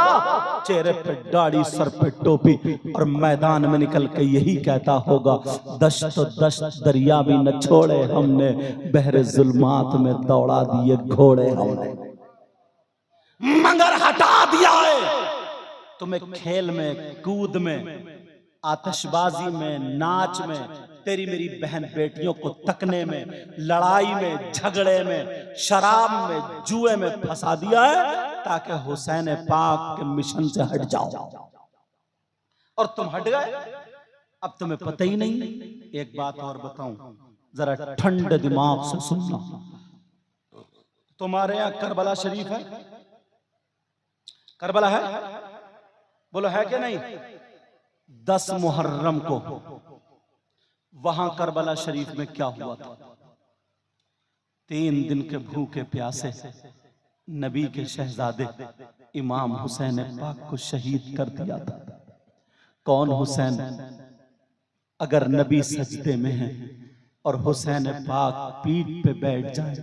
चेहरे पे दाढ़ी, सर पे टोपी, और मैदान में निकल के यही कहता होगा, दश्त दश्त दरिया भी न छोड़े हमने, बहरे जुल्मात में दौड़ा दिए घोड़े हमने। तुम्हें खेल में, कूद में, आतिशबाजी में, नाच में, तेरी मेरी बहन बेटियों को तकने में, लड़ाई में, झगड़े में, शराब में, जुए में फंसा दिया है ताकि हुसैन पाक के मिशन से हट जाओ। और तुम हट गए, अब तुम्हें पता ही नहीं। एक बात और बताऊं, जरा ठंडे दिमाग से सुनना। तुम्हारे यहां करबला शरीफ है? करबला है? बोलो है कि नहीं? 10 मुहर्रम को वहां करबला शरीफ में क्या हुआ था? 3 दिन के भूखे प्यासे नबी के शहजादे इमाम हुसैन पाक को शहीद कर दिया था। कौन हुसैन? अगर नबी सजदे में है और हुसैन पाक पीठ पे बैठ जाए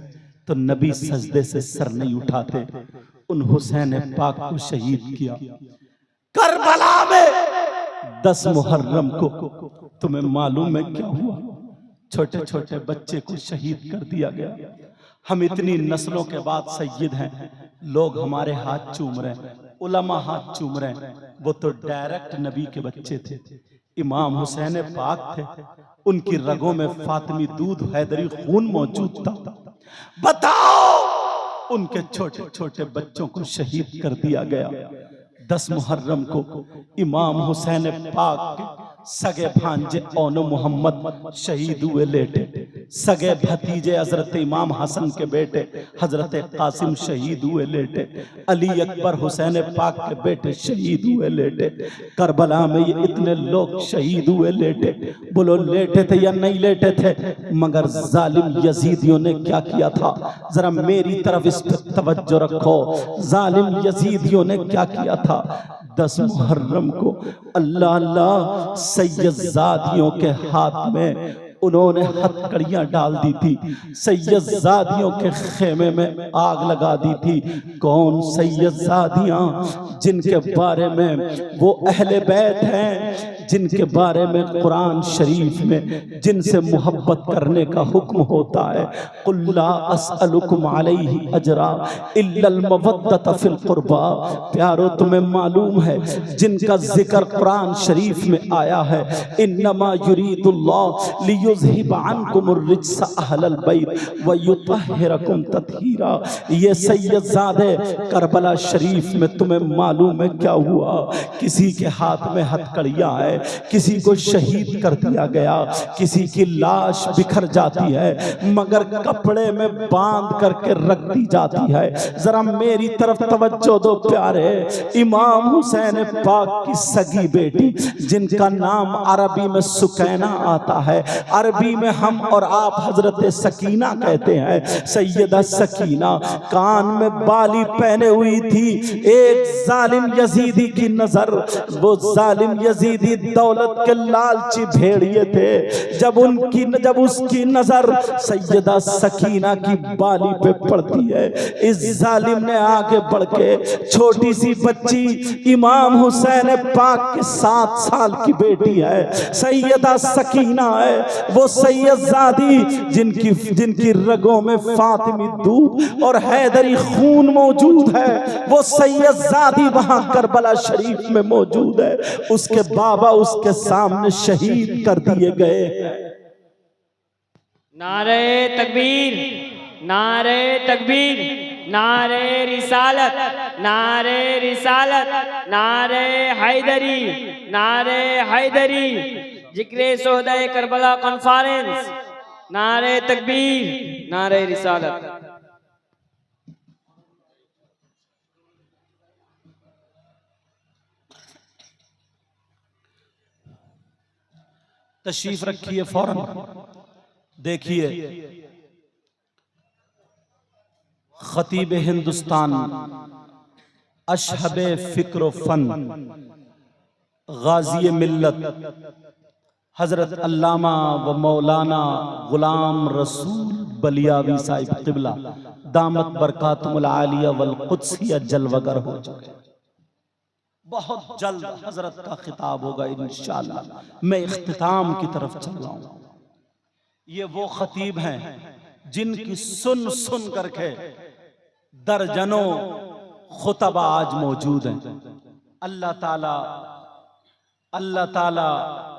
तो नबी सजदे से सर नहीं उठाते। उन हुसैन पाक को शहीद किया करबला में 10 मुहर्रम को। तुम्हें मालूम है क्या हुआ? छोटे छोटे बच्चे को शहीद कर दिया गया। हम इतनी नस्लों के बाद सैयद हैं, लोग हमारे हाथ चूम रहे हैं, उलमा हाथ चूम रहे हैं। वो तो डायरेक्ट नबी के बच्चे थे, इमाम हुसैन पाक थे। उनकी रगों में फातिमी दूध हैदरी खून मौजूद था। बताओ, उनके छोटे छोटे बच्चों को शहीद कर दिया गया। 10 मुहर्रम को इमाम हुसैन पाक के सगे भांजे औनो मोहम्मद शहीद हुए लेटे। सगे भतीजे हजरत इमाम हसन के बेटे हजरत कासिम शहीद हुए लेटे। अली अकबर हुसैन पाक के बेटे शहीद हुए लेटे। करबला में ये इतने लोग शहीद हुए लेटे। बोलो लेटे थे या नहीं लेटे थे? मगर जालिम यजीदियों ने क्या किया था? जरा मेरी तरफ इस पर तवज्जो रखो। जालिम यजीदियों ने क्या किया था? 10 मुहर्रम को अल्लाह अल्लाह सैयदजादियों के हाथ में उन्होंने हथकड़ियां डाल दी थी। सैयदजादियों के खेमे में आग लगा दी थी। कौन सैयदजादियां? जिनके बारे में वो अहले बैत हैं, जिनके बारे में कुरान शरीफ में जिनसे मोहब्बत करने का हुक्म होता है। कुल ला अस्अलुकुम अलैहि अजरा इल्लल मवद्दत फिल कुर्बा। प्यारो, तुम्हें मालूम है जिनका जिक्र कुरान शरीफ में आया है, इन्नमा युरीदुल्लाह लियुज़हिब अन्कुमुर रिज्स अहलल बैत व युतहिरकुम तत्हीरा। ये सैयदजादे करबला शरीफ में तुम्हें मालूम है क्या हुआ? किसी के हाथ में हथकड़ियां है, किसी को शहीद कर दिया गया, किसी की लाश बिखर जाती है मगर कपड़े में बांध करके रख दी जाती है। जरा मेरी तरफ तवज्जो दो प्यारे। इमाम हुसैन पाक की सगी बेटी जिनका नाम अरबी में सुकैना आता है, अरबी में हम और आप हजरत सकीना कहते हैं। सैयदा सकीना कान में बाली पहने हुई थी। एक जालिम यजीदी की नजर, वो जालिम यजीदी दौलत के लालची भेड़िए थे। जब उसकी नजर सैयदा सकीना की बाली पे पड़ती है, इस जालिम ने आगे बढ़ के छोटी सी बच्ची इमाम हुसैन पाक की 7 साल की बेटी है, सैयदा सकीना है, वो सैयदजादी जिनकी रगों में फातिमी दूध और हैदरी खून मौजूद है, वो सैयदजादी वहां करबला शरीफ में मौजूद है। उसके बाबा उसके सामने शहीद कर दिए गए। नारे तकबीर, नारे तकबीर, नारे रिसालत, नारे रिसालत, नारे हैदरी, नारे हैदरी। जिक्रे सोहदाए करबला कॉन्फ्रेंस। नारे तकबीर, नारे रिसालत। तशरीफ रखिए फौरन। देखिए खतीब हिंदुस्तान, अशहबे फिक्र फन, गाजी मिल्लत हजरत अल्लामा व मौलाना गुलाम रसूल बलियावी साहिब क़िबला दामत बरकातुमुल आलिया वल कुद्सिया जलवगर हो चुके। बहुत जल्द हजरत का खिताब होगा इंशाअल्लाह। मैं इख्तिताम की तरफ चल रहा हूं। ये वो खतीब हैं जिनकी सुन सुन करके दर्जनों खुतबा आज मौजूद हैं। अल्लाह ताला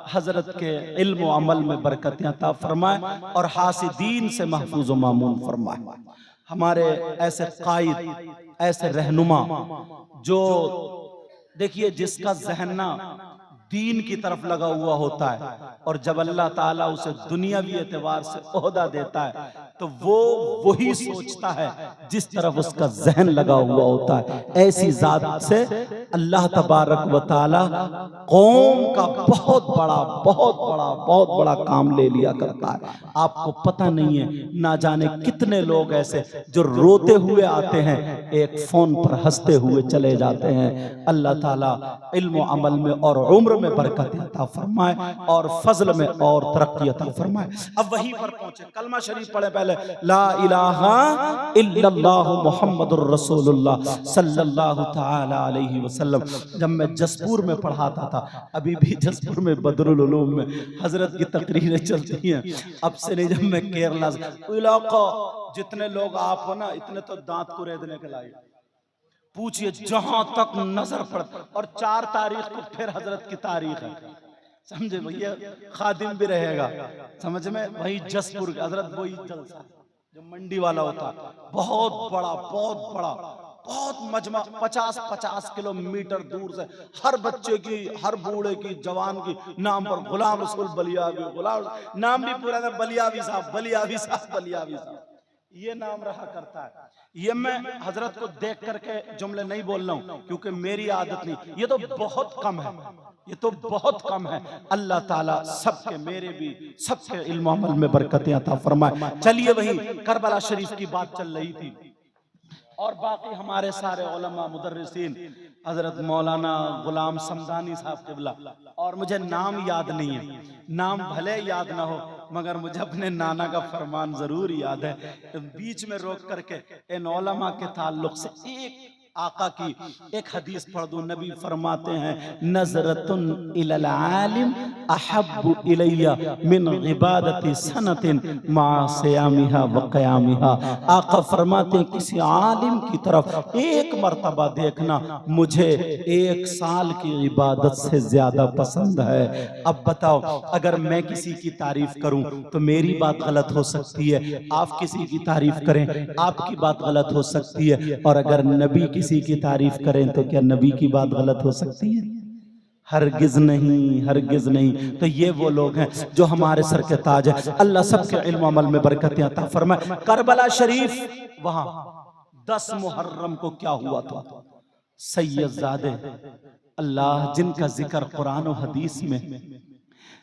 हजरत के इल्म व अमल में बरकत अता फरमाए और हासिदीन से महफूज व मामून फरमाए। हमारे ऐसे कायद, ऐसे रहनुमा जो देखिए जिसका जहन ना दीन की तरफ लगा हुआ होता है और जब अल्लाह ताला उसे दुनियावी एतबार से ओहदा देता है तो वो वही सोचता है जिस तरफ उसका जहन लगा हुआ होता है। ऐसी जात से अल्लाह तबारक व ताला कौम का बहुत बड़ा काम ले लिया करता है। आपको पता नहीं है, ना जाने कितने लोग ऐसे जो रोते हुए आते हैं, एक फोन पर हंसते हुए चले जाते हैं। अल्लाह ताला इल्म अमल में और उम्र में बरकत अता फरमाए और फजल में और तरक्की अता फरमाए। अब वहीं पर पहुंचे, कलमा शरीफ पढ़े पहले, ला इलाहा इल्लल्लाहु मुहम्मदुर रसूलुल्लाह सल्लल्लाहु तआला अलैहि वसल्लम। जब मैं जसपुर में पढ़ाता था, अभी भी जसपुर में बदरुल उलूम में हजरत की तकरीरें चलती हैं, अब से नहीं, जब मैं केरला से, इलाका जितने लोग आप हो ना, इतने तो दांत कुरेदने के लायक, पूछिए जहां तक नजर पड़। और 4 तारीख को फिर हजरत की तारीख है, समझे भैया, खादिम भी रहेगा, समझ में, वही जसपुर हजरत वही जलसा जो मंडी वाला होता, बहुत बड़ा बहुत मजमा, 50 किलोमीटर दूर से हर बच्चे की, हर बूढ़े की, जवान की नाम पर गुलाम रसूल बलियावी, गुलाम नाम भी पूरा था, बलियावी साहब, ये नाम रहा करता है। ये मैं हजरत को देख करके जुमले नहीं बोल रहा हूं क्योंकि मेरी आदत नहीं, ये तो बहुत कम है, अल्लाह ताला सबके, मेरे भी सबके इल्म अमल में बरकतें अता फरमाए। चलिए वही करबला शरीफ की बात चल रही थी और बाकी हमारे सारे उलमा मुदर्रिसीन, हजरत मौलाना गुलाम समदानी साहब क़िबला, और मुझे नाम याद नहीं है, नाम भले याद ना हो मगर मुझे अपने नाना का फरमान जरूर याद है। बीच में रोक करके इन उलमा के ताल्लुक से एक आका की एक हदीस पढ़ दूं। नबी फरमाते हैं, नजरतुन इलल आलिम अहब्बु इलैया मिन इबादति सनतिन मा सियामिहा व क़यामिहा। आका फरमाते हैं, किसी आलिम की तरफ एक मर्तबा देखना मुझे 1 साल की इबादत से ज्यादा पसंद है। अब बताओ, अगर मैं किसी की तारीफ करूं तो मेरी बात गलत हो सकती है, आप किसी की तारीफ करें आपकी बात गलत हो सकती है, और अगर नबी किसी की तारीफ करें तो क्या नबी की बात गलत हो सकती है? हरगिज नहीं। तो ये वो लोग हैं जो हमारे सर के ताज है। अल्लाह सबके इल्म अमल में बरकतें अता फरमाए। करबला शरीफ, वहां 10 मुहर्रम को क्या हुआ था? सैयदजादे अल्लाह जिनका जिक्र कुरान और हदीस में,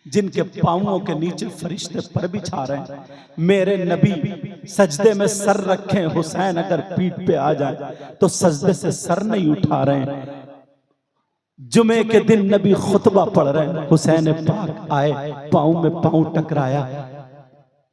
जिनके पांवों के नीचे फरिश्ते पर बिछा रहे हैं, मेरे नबी सजदे में सर रखें, हुसैन अगर पीठ पे आ जाए तो सजदे से सर नहीं उठा रहे हैं। जुमे के दिन नबी खुतबा पढ़ रहे हैं, हुसैन पाक आए, पांव में पांव टकराया,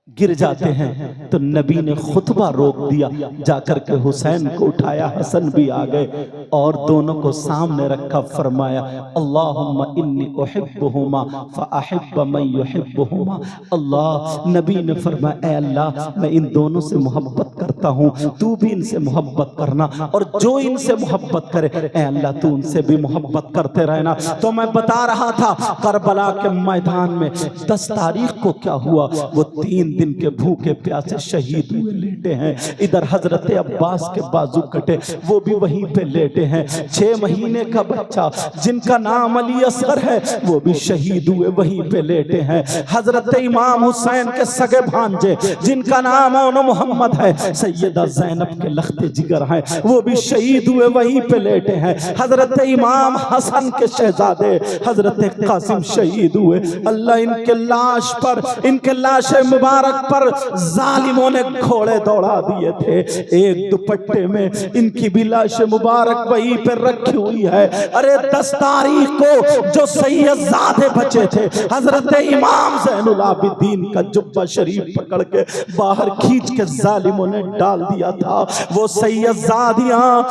गिर जाते हैं तो नबी ने खुतबा रोक दिया, जाकर के हुसैन को उठाया, हसन भी आ गए और दोनों को सामने रखा, फरमाया अल्लाहुम्मा इन्नी उहिब्बुहुमा फअहिब्ब मन युहिब्बुहुमा। अल्लाह, नबी ने फरमाया, ऐ अल्लाह, मैं इन दोनों से मोहब्बत करता हूँ, तू भी इनसे मोहब्बत करना, और जो इनसे मोहब्बत करे ऐ अल्लाह तू उनसे भी मोहब्बत करते रहना। तो मैं बता रहा था करबला के मैदान में 10 तारीख को क्या हुआ, वो 3 दिन के भूखे प्यासे शहीद हुए लेटे हैं। इधर हजरत अब्बास के बाजू कटे, वो भी वहीं पे लेटे हैं। 6 महीने का बच्चा जिनका नाम अली असगर है, वो भी शहीद हुए वहीं पे लेटे हैं। हजरत इमाम हुसैन के सगे भांजे जिनका नाम ओन मोहम्मद है, सैयदा ज़ैनब के लख्ते जिगर हैं, वो भी शहीद हुए वहीं पे लेटे हैं। हजरत इमाम हसन के शहजादे हजरत कासिम शहीद हुए। अल्लाह इनके लाश पर, इनके लाश मुबारक पर जालिमों ने घोड़े दौड़ा दिए थे। एक दुपट्टे में इनकी भी लाश मुबारक वहीं पर रखी हुई है। अरे 10 तारीख को जो सैयदजादे बचे थे, हजरत इमाम ज़ैनुल आबिदीन का जुब्बा शरीफ पकड़ के बाहर खींच के जालिमों ने डाल दिया था। वो सैयदजादियां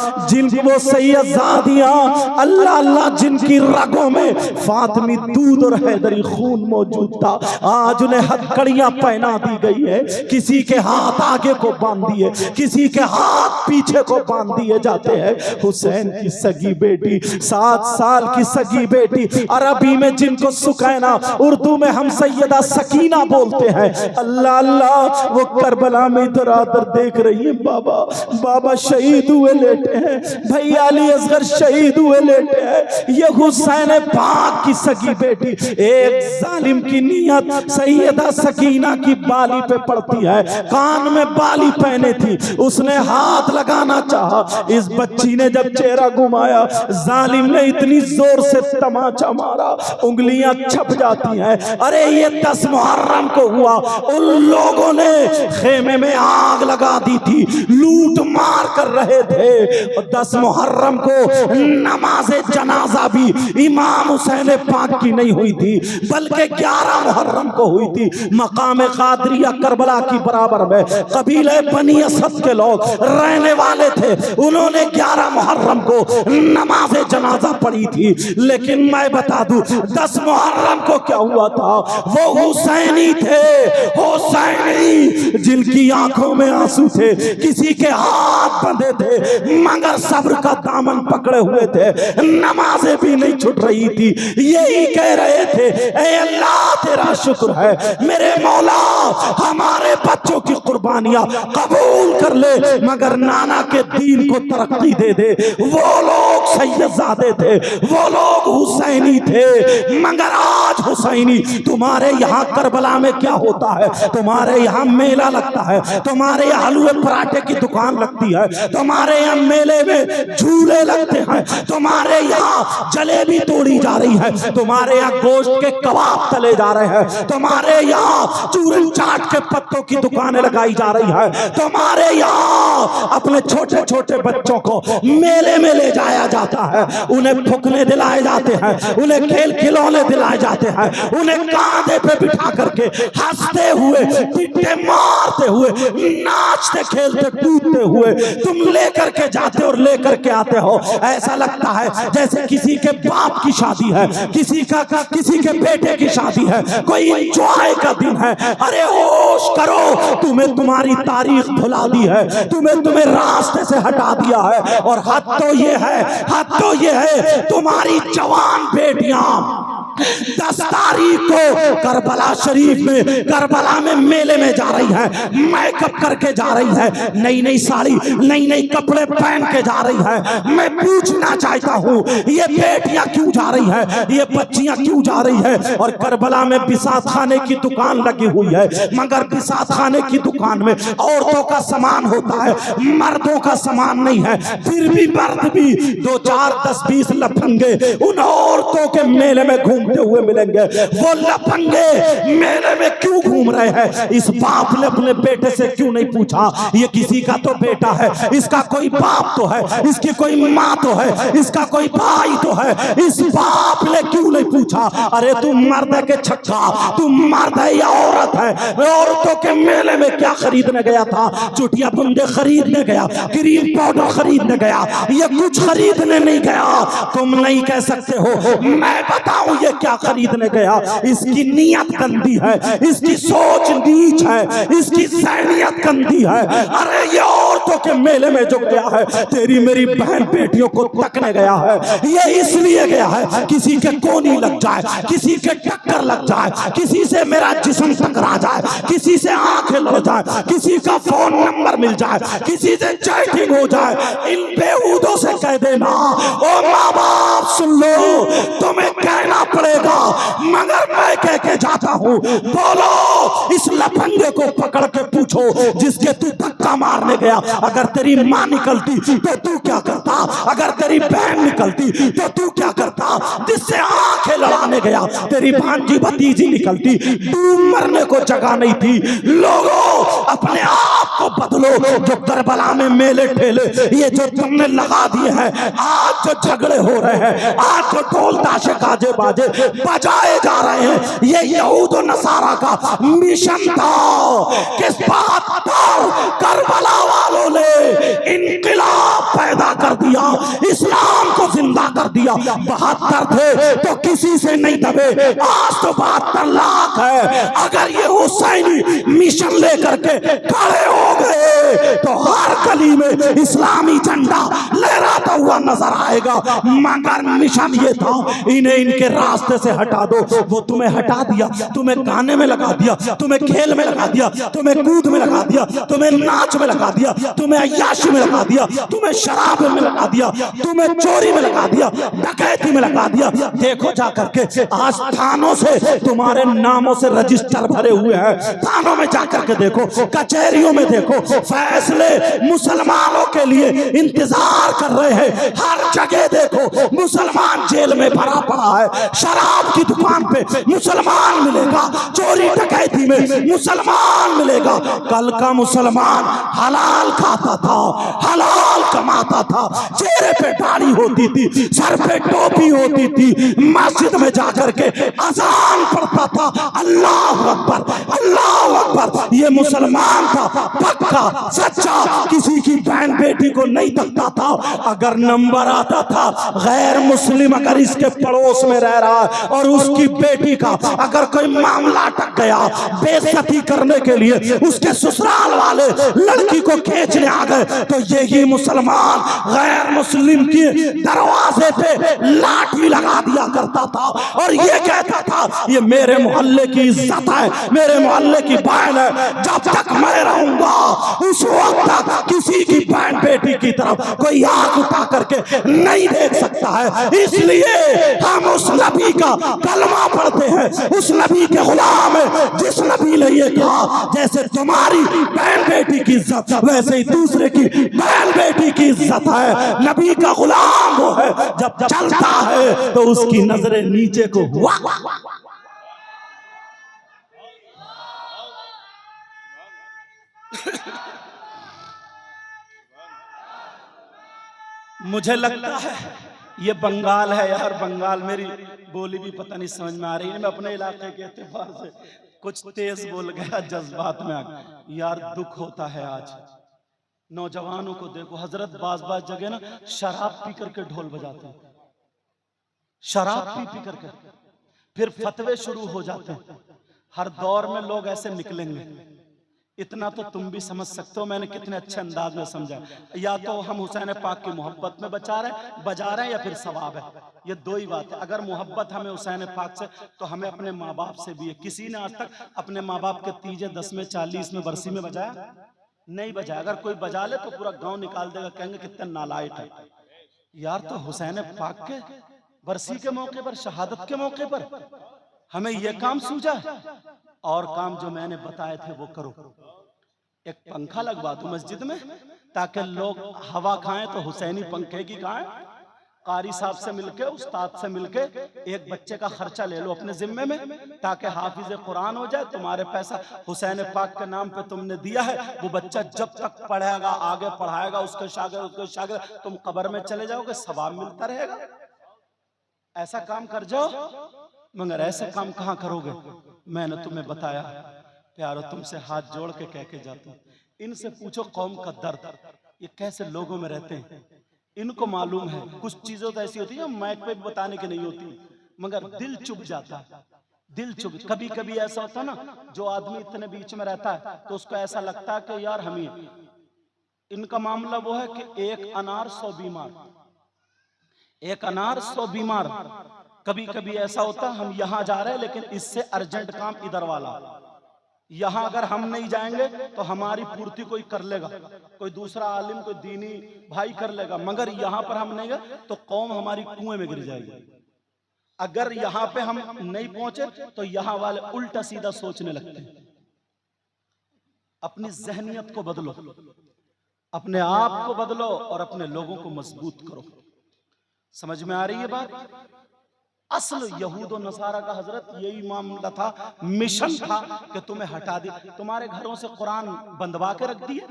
अल्लाह अल्लाह जिनकी रगों में फातिमी दूध और हैदरी खून मौजूद था, आज उन्हें हथकड़ियां पहना दी गई है, किसी के हाथ आगे को बांध दिए, किसी के हाथ पीछे को बांध दिए जाते हैं। हुसैन की सगी बेटी, 7 साल की सगी बेटी, अरबी में जिनको सुकैना, उर्दू में हम सैयदा सकीना बोलते हैं। अल्लाह अल्लाह, वो करबला में इधर आदर देख रही है। बाबा बाबा शहीद हुए लेटे हैं, भैया अली असगर शहीद हुए लेटे हैं। ये हुसैन पाक की सगी बेटी, एक जालिम की नियत सैयदा सकीना की बाली पे पड़ती है। कान में बाली पहने थी, उसने हाथ लगाना चाहा, इस बच्ची ने जब चेहरा घुमाया, जालिम ने इतनी जोर से तमाचा मारा, उंगलियां छप जाती हैं। अरे ये 10 मुहर्रम को हुआ, उन लोगों ने खेमे में आग लगा दी थी, लूट मार कर रहे थे। और 10 मुहर्रम को नमाज़े जनाजा भी इमाम हुसैन पाक की नहीं हुई थी, बल्कि 11 मुहर्रम को हुई थी। मकाम कादरिया करबला की बराबर में कबीले बनी असद के लोग रहने वाले थे, उन्होंने 11 मुहर्रम को नमाज़े जनाजा पढ़ी थी। लेकिन मैं बता दूं, 10 मुहर्रम को क्या हुआ था? वो हुसैनी थे, हुसैनी जिनकी आंखों में आंसू थे, किसी के हाथ बंधे थे मगर सब्र का दामन पकड़े हुए थे, नमाजें भी नहीं छूट रही थी। यही कह रहे थे, ऐ अल्लाह तेरा शुक्र है, मेरे मौला हमारे बच्चों की कुर्बानियां कबूल कर ले, मगर नाना के दीन को तरक्की दे दे। वो लोग सैयदजादे थे, वो लोग हुसैनी थे, मगर आज हुसैनी तुम्हारे यहाँ करबला में क्या होता है? तुम्हारे यहाँ मेला लगता है, तुम्हारे यहाँ हलवे पराठे की दुकान लगती है, तुम्हारे यहाँ मेले में झूले लगते हैं, तुम्हारे यहाँ जलेबी तोड़ी जा रही है, तुम्हारे यहाँ गोश्त के कबाब तले जा रहे हैं, तुम्हारे यहाँ चूरन चाट के पत्तों की दुकानें लगाई जा रही है, तुम्हारे यहाँ अपने छोटे छोटे बच्चों को मेले में ले जाया जाता है, उन्हें फुकने दिलाए जाते हैं, उन्हें खेल खिलौने दिलाए जाते हैं, उन्हें कांधे पे बिठा करके हंसते हुए, टिट्टे मारते हुए, नाचते खेलते कूदते हुए तुम लेकर के जाते और लेकर के आते हो। ऐसा लगता है जैसे किसी के बाप की शादी है, किसी के बेटे की शादी है, कोई एंजॉय का दिन है। अरे होश करो, तुम्हें तुम्हारी तारीख भुला दी है, तुम्हें रास्ते से हटा दिया है। और हद तो ये है तुम्हारी जवान बेटियां 10 तारीख को करबला शरीफ में, करबला में मेले में जा रही है, मेकअप करके जा रही है, नई नई साड़ी, नई नई कपड़े पहन के जा रही है। मैं पूछना चाहता हूँ, ये बेटियां क्यों जा रही है, ये बच्चियां क्यों जा रही है? और करबला में बिसात खाने की दुकान लगी हुई है, मगर बिसात खाने की दुकान में औरतों का सामान होता है, मर्दों का सामान नहीं है। फिर भी मर्द भी 2, 4, 10, 20 लफंगे उन औरतों के मेले में घूमते हुए मिलेंगे। वो लफंगे मेले में क्यों घूम रहे हैं? इस बाप ने अपने बेटे से क्यों नहीं पूछा, ये किसी का तो बेटा है, इसका कोई बाप तो है, इसकी कोई माँ तो है, इसका कोई भाई तो है, इस बाप ने क्यों नहीं पूछा? अरे तुम मर्द के छक्का, तुम मर्द है या औरत है? औरतों के मेले में क्या खरीदने गया था? चुटिया बुंदे खरीदने गया, क्रीम पाउडर खरीदने गया, ये कुछ खरीदने नहीं गया। तुम नहीं कह सकते हो मैं बताऊं ये क्या खरीदने गया। इसकी नीयत गंदी है, इसकी सोच नीच है, इसकी ज़हनियत गंदी है। अरे ये औरतों के मेले में जो गया है, तेरी मेरी बहन बेटियों को तकने गया है, ये इसलिए गया है किसी के कोनी लग जाए, किसी के टक्कर लग जाए, किसी से मेरा जिस्म टकरा जाए, किसी से आंखें लड़ जाए, किसी का फोन नंबर मिल जाए, किसी से चैटिंग हो जाए। इन बेहूदों से कह देना, ओ माँ बाप सुन लो, तुम्हें कहना पड़ेगा, मगर मैं कह के जाता हूँ, बोलो इस लफंगे को पकड़ के पूछो जिसके तू धक्का मारने गया, अगर तेरी माँ निकलती तो तू क्या करता? अगर तेरी बहन निकलती तो तू क्या करता? जिससे आंखें लड़ाने गया तेरी भांजी भतीजी निकलती, तू मरने को जगह नहीं थी। लोगों अपने आप को बदलो। जो करबला में मेले ठेले ये जो तुमने लगा दिए हैं, आज जो झगड़े हो रहे हैं, आज जो ढोल ताशे गाजे बाजे बजाए जा रहे हैं, ये यहूद और नसारा का मिशन था। किस बात पर? करबला वालों ने इनकलाब पैदा कर दिया, इस्लाम को जिंदा कर दिया। 72 थे तो किसी से नहीं दबे, आज तो 72 लाख है। अगर ये हुसैनी मिशन लेकर के खड़े हो गए तो हर गली में इस्लामी झंडा लहराता हुआ नजर आएगा। मगर मिशन ये था, इन्हें इनके रास्ते से हटा दो। वो तुम्हें हटा दिया, तुम्हें गाने में लगा दिया, तुम्हें खेल में लगा दिया, तुम्हें कूद में लगा दिया, तुम्हें नाच में लगा दिया, तुम्हें अय्याशी में लगा दिया, तुम्हें शराब में लगा दिया, तुम्हें चोरी में लगा दिया, डकैती में लगा दिया। देखो जाकर के आज थानों से तुम्हारे नामों से रजिस्टर भरे हुए हैं। थानों में जाकर के देखो, कचहरियों में देखो, फैसले मुसलमानों के लिए इंतजार कर रहे हैं। हर जगह देखो मुसलमान जेल में भरा पड़ा है। शराब की दुकान पे मुसलमान मिलेगा, चोरी डकैती में मुसलमान मिलेगा। कल का मुसलमान हलाल खाता था, हलाल कमाता था, चेहरे पे दाढ़ी होती थी, सर पे टोपी होती थी, मस्जिद में जाकर के अजान पढ़ता था, अल्लाह अकबर, अल्लाह अकबर। ये मुसलमान था, पक्का सच्चा, किसी की बहन बेटी को नहीं तकता था। अगर नंबर आता था गैर मुस्लिम अगर इसके पड़ोस में रह रहा है और उसकी बेटी का अगर कोई मामला अटक गया, बेइज्जती करने के लिए उसके ससुराल वाले लड़की को खींचने आ गए, तो यही मुसलमान गैर मुस्लिम के दरवाजे पे लाठी लगा दिया करता था और ये कहता था ये मेरे मोहल्ले की इज्जत है, मेरे मोहल्ले की बहन है। जब तक मैं रहूंगा उस वक्त तक किसी की बहन बेटी की तरफ कोई आंख उठा करके नहीं देख सकता है। इसलिए हम उस नबी का कलमा पढ़ते हैं, उस नबी के गुलाम है जिस नबी ने ये कहा जैसे तुम्हारी बहन बेटी की इज्जत वैसे ही दूसरे की बहन बेटी की इज्जत है। नबी का गुलाम वो है जब चलता है तो उसकी नजरें नीचे को हुआ। मुझे लगता है ये बंगाल है यार, बंगाल। मेरी बोली भी पता नहीं समझ में आ रही है। मैं अपने इलाके के एतबार से कुछ तेज बोल गया, जज्बात में आ गया। यार दुख होता है आज नौजवानों को देखो, हजरत बाज जगह ना शराब पी करके ढोल बजाते हैं, शराब पी करके फिर फतवे शुरू हो जाते हैं। हर दौर में लोग ऐसे निकलेंगे। इतना तो तुम भी समझ सकते हो मैंने कितने अच्छे अंदाज में समझा। या तो हम हुसैन पाक की मोहब्बत में बजा रहे हैं या फिर सवाब है। ये दो ही बात है। अगर मोहब्बत हमें हुसैन पाक से तो हमें अपने माँ बाप से भी है। किसी ने आज तक अपने माँ बाप के तीजे 10वें 40वें बरसी में बजाया? नहीं बजाया। अगर कोई बजा ले तो पूरा गांव निकाल देगा, कहेंगे कितने नालायक है यार। तो हुसैन पाक के बरसी के मौके पर, शहादत के मौके पर हमें यह काम सूझा, और काम जो मैंने बताए थे वो करो। एक पंखा लगवा दो मस्जिद में ताकि लोग हवा खाएं, तो हुसैनी पंखे की खाएं। कारी साहब से मिलके, उस्ताद से मिलके एक बच्चे का खर्चा ले लो अपने जिम्मे में, ताकि हाफिज कुरान हो जाए। तुम्हारे पैसा हुसैन पाक के नाम पे तुमने दिया है, वो बच्चा जब तक पढ़ेगा, आगे पढ़ाएगा, उसके शागिर्द तुम कब्र में चले जाओगे, सवाब मिलता रहेगा। ऐसा काम कर जाओ। मगर ऐसे काम कहाँ करोगे? मैंने तुम्हें बताया प्यारो, तुमसे हाथ जोड़ के कह के जाता हूँ, इनसे पूछो कौम का दर्द, ये कैसे लोगों में रहते हैं। इनको मालूम है कुछ चीजें तो ऐसी होती है माइक पे भी बताने की नहीं होती, मगर दिल चुभ जाता है। दिल चुभ, कभी कभी ऐसा होता है ना, जो आदमी इतने बीच में रहता है तो उसको ऐसा लगता है कि यार हम ही। इनका मामला वो है कि एक अनार 100 बीमार, एक अनार 100 बीमार। कभी कभी ऐसा होता है हम यहां जा रहे हैं लेकिन इससे अर्जेंट काम इधर वाला, यहां अगर हम नहीं जाएंगे तो हमारी पूर्ति कोई कर लेगा, कोई दूसरा आलिम, कोई दीनी भाई कर लेगा। मगर यहां पर हम नहीं गए तो कौम हमारी कुएं में गिर जाएगी। अगर यहां पे हम नहीं पहुंचे तो यहां वाले उल्टा सीधा सोचने लगते हैं। अपनी जहनियत को बदलो, अपने आप को बदलो और अपने लोगों को मजबूत करो। समझ में आ रही है बात? असल यहूद और नसारा का हजरत यही मामला था, मिशन था कि तुम्हें हटा दिया। तुम्हारे घरों से कुरान बंधवा के रख दिए,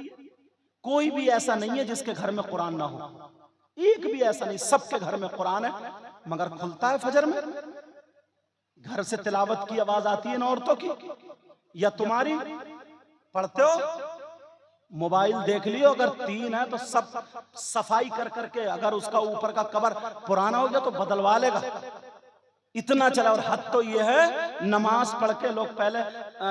कोई भी ऐसा नहीं है जिसके घर में कुरान ना हो, एक भी ऐसा नहीं, सबके घर में कुरान है, मगर खुलता है फजर में। घर से तिलावत की आवाज आती है इन औरतों की या तुम्हारी? पढ़ते हो? मोबाइल देख लियो, अगर 3 है तो सब सफाई कर करके, अगर उसका ऊपर का कवर पुराना हो गया तो बदलवा लेगा, इतना चला। और हद तो ये है, नमाज पढ़ के लोग पहले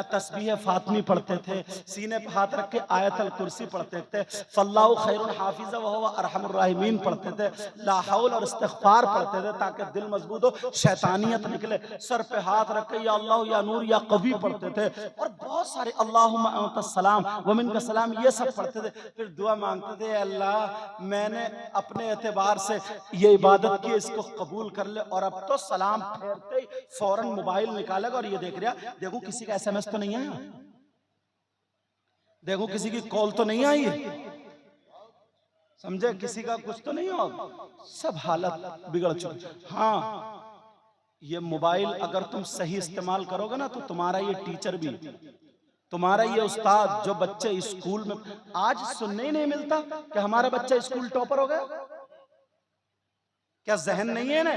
तस्बीह फातिमी पढ़ते थे, सीने पे हाथ रख के आयतल कुर्सी पढ़ते थे, फल्लाहु खैरुन हाफिज़ व हुवा अरहमुर राहिमीन पढ़ते थे, ला हौल और इस्तिग़फ़ार पढ़ते थे ताकि दिल मजबूत हो, शैतानियत निकले। सर पे हाथ रख के या अल्लाह या नूर या कवी पढ़ते थे, और बहुत सारे अल्लाहुम्मा अंतस सलाम व मिनका सलाम ये सब पढ़ते थे। फिर दुआ मांगते थे, अल्लाह मैंने अपने एतबार से ये इबादत की, इसको कबूल कर ले। और अब तो सलाम फेरते ही फौरन मोबाइल निकालेगा और ये देख रहा, देखो किसी का एसएमएस तो नहीं आया, देखो किसी की कॉल तो नहीं आई है, समझे, किसी का कुछ तो नहीं हो, सब हालत बिगड़ चुकी। हाँ, ये मोबाइल अगर तुम सही इस्तेमाल करोगे ना, तो तुम्हारा ये टीचर भी, तुम्हारा ये उस्ताद, जो बच्चे स्कूल में आज सुनने ही नहीं मिलता कि हमारा बच्चा स्कूल टॉपर हो गया, क्या जहन नहीं है ना?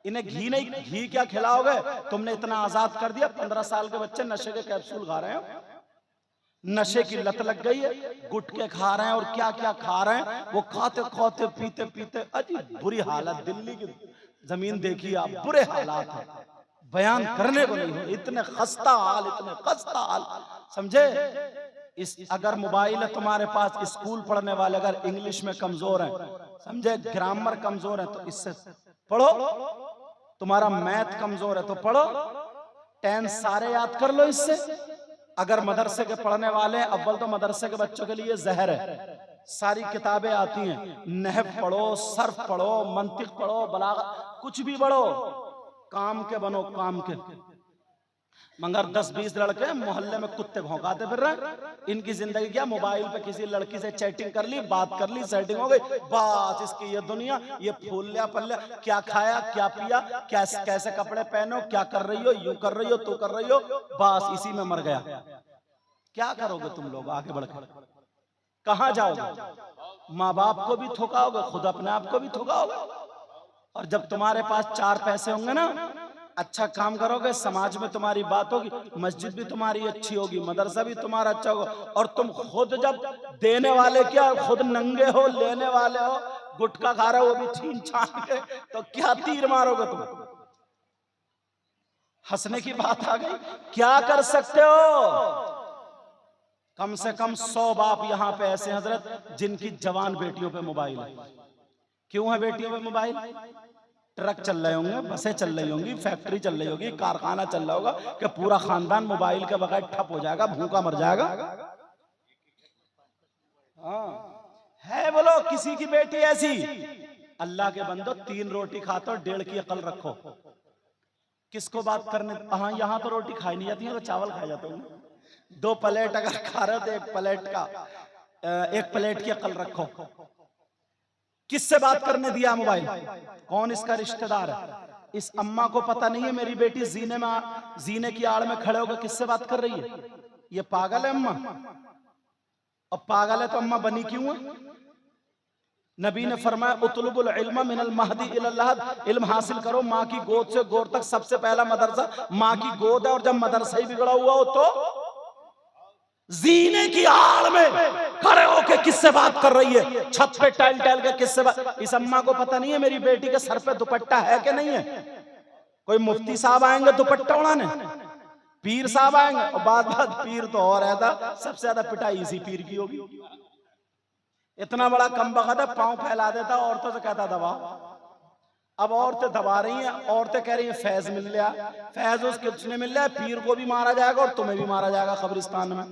इन्हें घी नहीं, घी क्या खिलाओगे? तुमने इतना आजाद कर दिया, 15 साल के बच्चे नशे के कैप्सूल खा रहे हैं, नशे की लत लग गई है, गुटखे खा रहे हैं और क्या क्या खा रहे हैं, वो खाते खाते पीते पीते अजीब बुरी हालत। दिल्ली की जमीन देखिए आप, बुरे हालात है, बयान करने को नहीं हो, इतने खस्ता हाल, इतने खस्ता हाल, समझे। इस अगर मोबाइल है तुम्हारे पास, स्कूल पढ़ने वाले अगर इंग्लिश में कमजोर हैं, समझे, ग्रामर कमजोर है, तो इससे पढ़ो। तुम्हारा मैथ कमजोर है तो पढ़ो, 10 सारे याद कर लो इससे। अगर मदरसे के पढ़ने वाले, अव्वल तो मदरसे के बच्चों के लिए जहर है, सारी किताबें आती हैं, नहव पढ़ो, सर्फ पढ़ो, मंतिक पढ़ो, बलागत, कुछ भी पढ़ो, काम के बनो, काम के। मगर 10-20 लड़के मोहल्ले में कुत्ते भौंकाते फिर रहे, इनकी जिंदगी क्या, मोबाइल पे किसी लड़की से चैटिंग कर ली, बात कर ली, सेटिंग हो गई, बस इसकी ये दुनिया, ये फूल लिया पल्ले, क्या खाया, क्या पिया, क्या कैसे कपड़े पहनो, क्या कर रही हो, यूं कर रही हो, तू कर रही हो, बस इसी में मर गया। क्या करोगे तुम लोग आगे बढ़कर, कहां जाओगे? माँ बाप को भी थोकाओगे, खुद अपने आप को भी थोकाओगे। और जब तुम्हारे पास 4 पैसे होंगे ना, अच्छा काम करोगे, समाज में तुम्हारी बात होगी, मस्जिद भी तुम्हारी अच्छी होगी, मदरसा भी तुम्हारा अच्छा होगा, और तुम खुद जब देने वाले क्या, खुद नंगे हो, लेने वाले हो, गुटखा खा रहे हो, वो भी छीन छान के, तो क्या तीर मारोगे तुम? हंसने की बात आ गई, क्या कर सकते हो? कम से कम 100 बाप यहाँ पे ऐसे हजरत जिनकी जवान बेटियों पे मोबाइल है। क्यों है बेटियों पे मोबाइल? ट्रक चल रहे होंगे, बसें चल रही होंगी, फैक्ट्री चल रही होगी, कारखाना चल रहा होगा, कि पूरा खानदान मोबाइल के बगैर ठप हो जाएगा, भूखा मर जाएगा। हाँ है, बोलो किसी की बेटी ऐसी? अल्लाह के बंदो, 3 रोटी खाते हो, 1.5 की अकल रखो। किसको बात करने? हाँ, यहाँ तो रोटी खाई नहीं जाती है, तो चावल खाए जाते होंगे। 2 प्लेट अगर खा रहे हो तो 1 प्लेट की अकल रखो। किससे बात करने दिया मोबाइल? कौन इसका रिश्तेदार है? इस अम्मा को पता नहीं है मेरी बेटी जीने की आड़ में खड़े होकर किससे बात कर रही है? ये पागल है अम्मा। अब पागल है तो अम्मा बनी क्यों है? नबी ने फरमाया, उतलुबुल इल्म मिनल महदी इलल लहद, इल्म हासिल करो माँ की गोद से गोद तक। सबसे पहला मदरसा माँ की गोद है, और जब मदरसा ही बिगड़ा हुआ हो तो जीने की आड़ में खड़े होके किससे बात कर रही है? छत पे टहल टहल के किससे बात? इस अम्मा को पता नहीं है मेरी बेटी के सर पे दुपट्टा है कि नहीं है। कोई मुफ्ती साहब आएंगे दुपट्टा उड़ाने, पीर साहब आएंगे, और बाद पीर तो और ऐसा, सबसे ज्यादा पिटाई इसी पीर की होगी। इतना बड़ा कमबख्त है, पांव फैला देता, औरतों से कहता दबाओ। अब औरतें दबा रही हैं, औरतें कह रही हैं फैज मिल गया, फैज उसने मिल गया, पीर को भी मारा जाएगा और तुम्हें भी मारा जाएगा कब्रिस्तान में।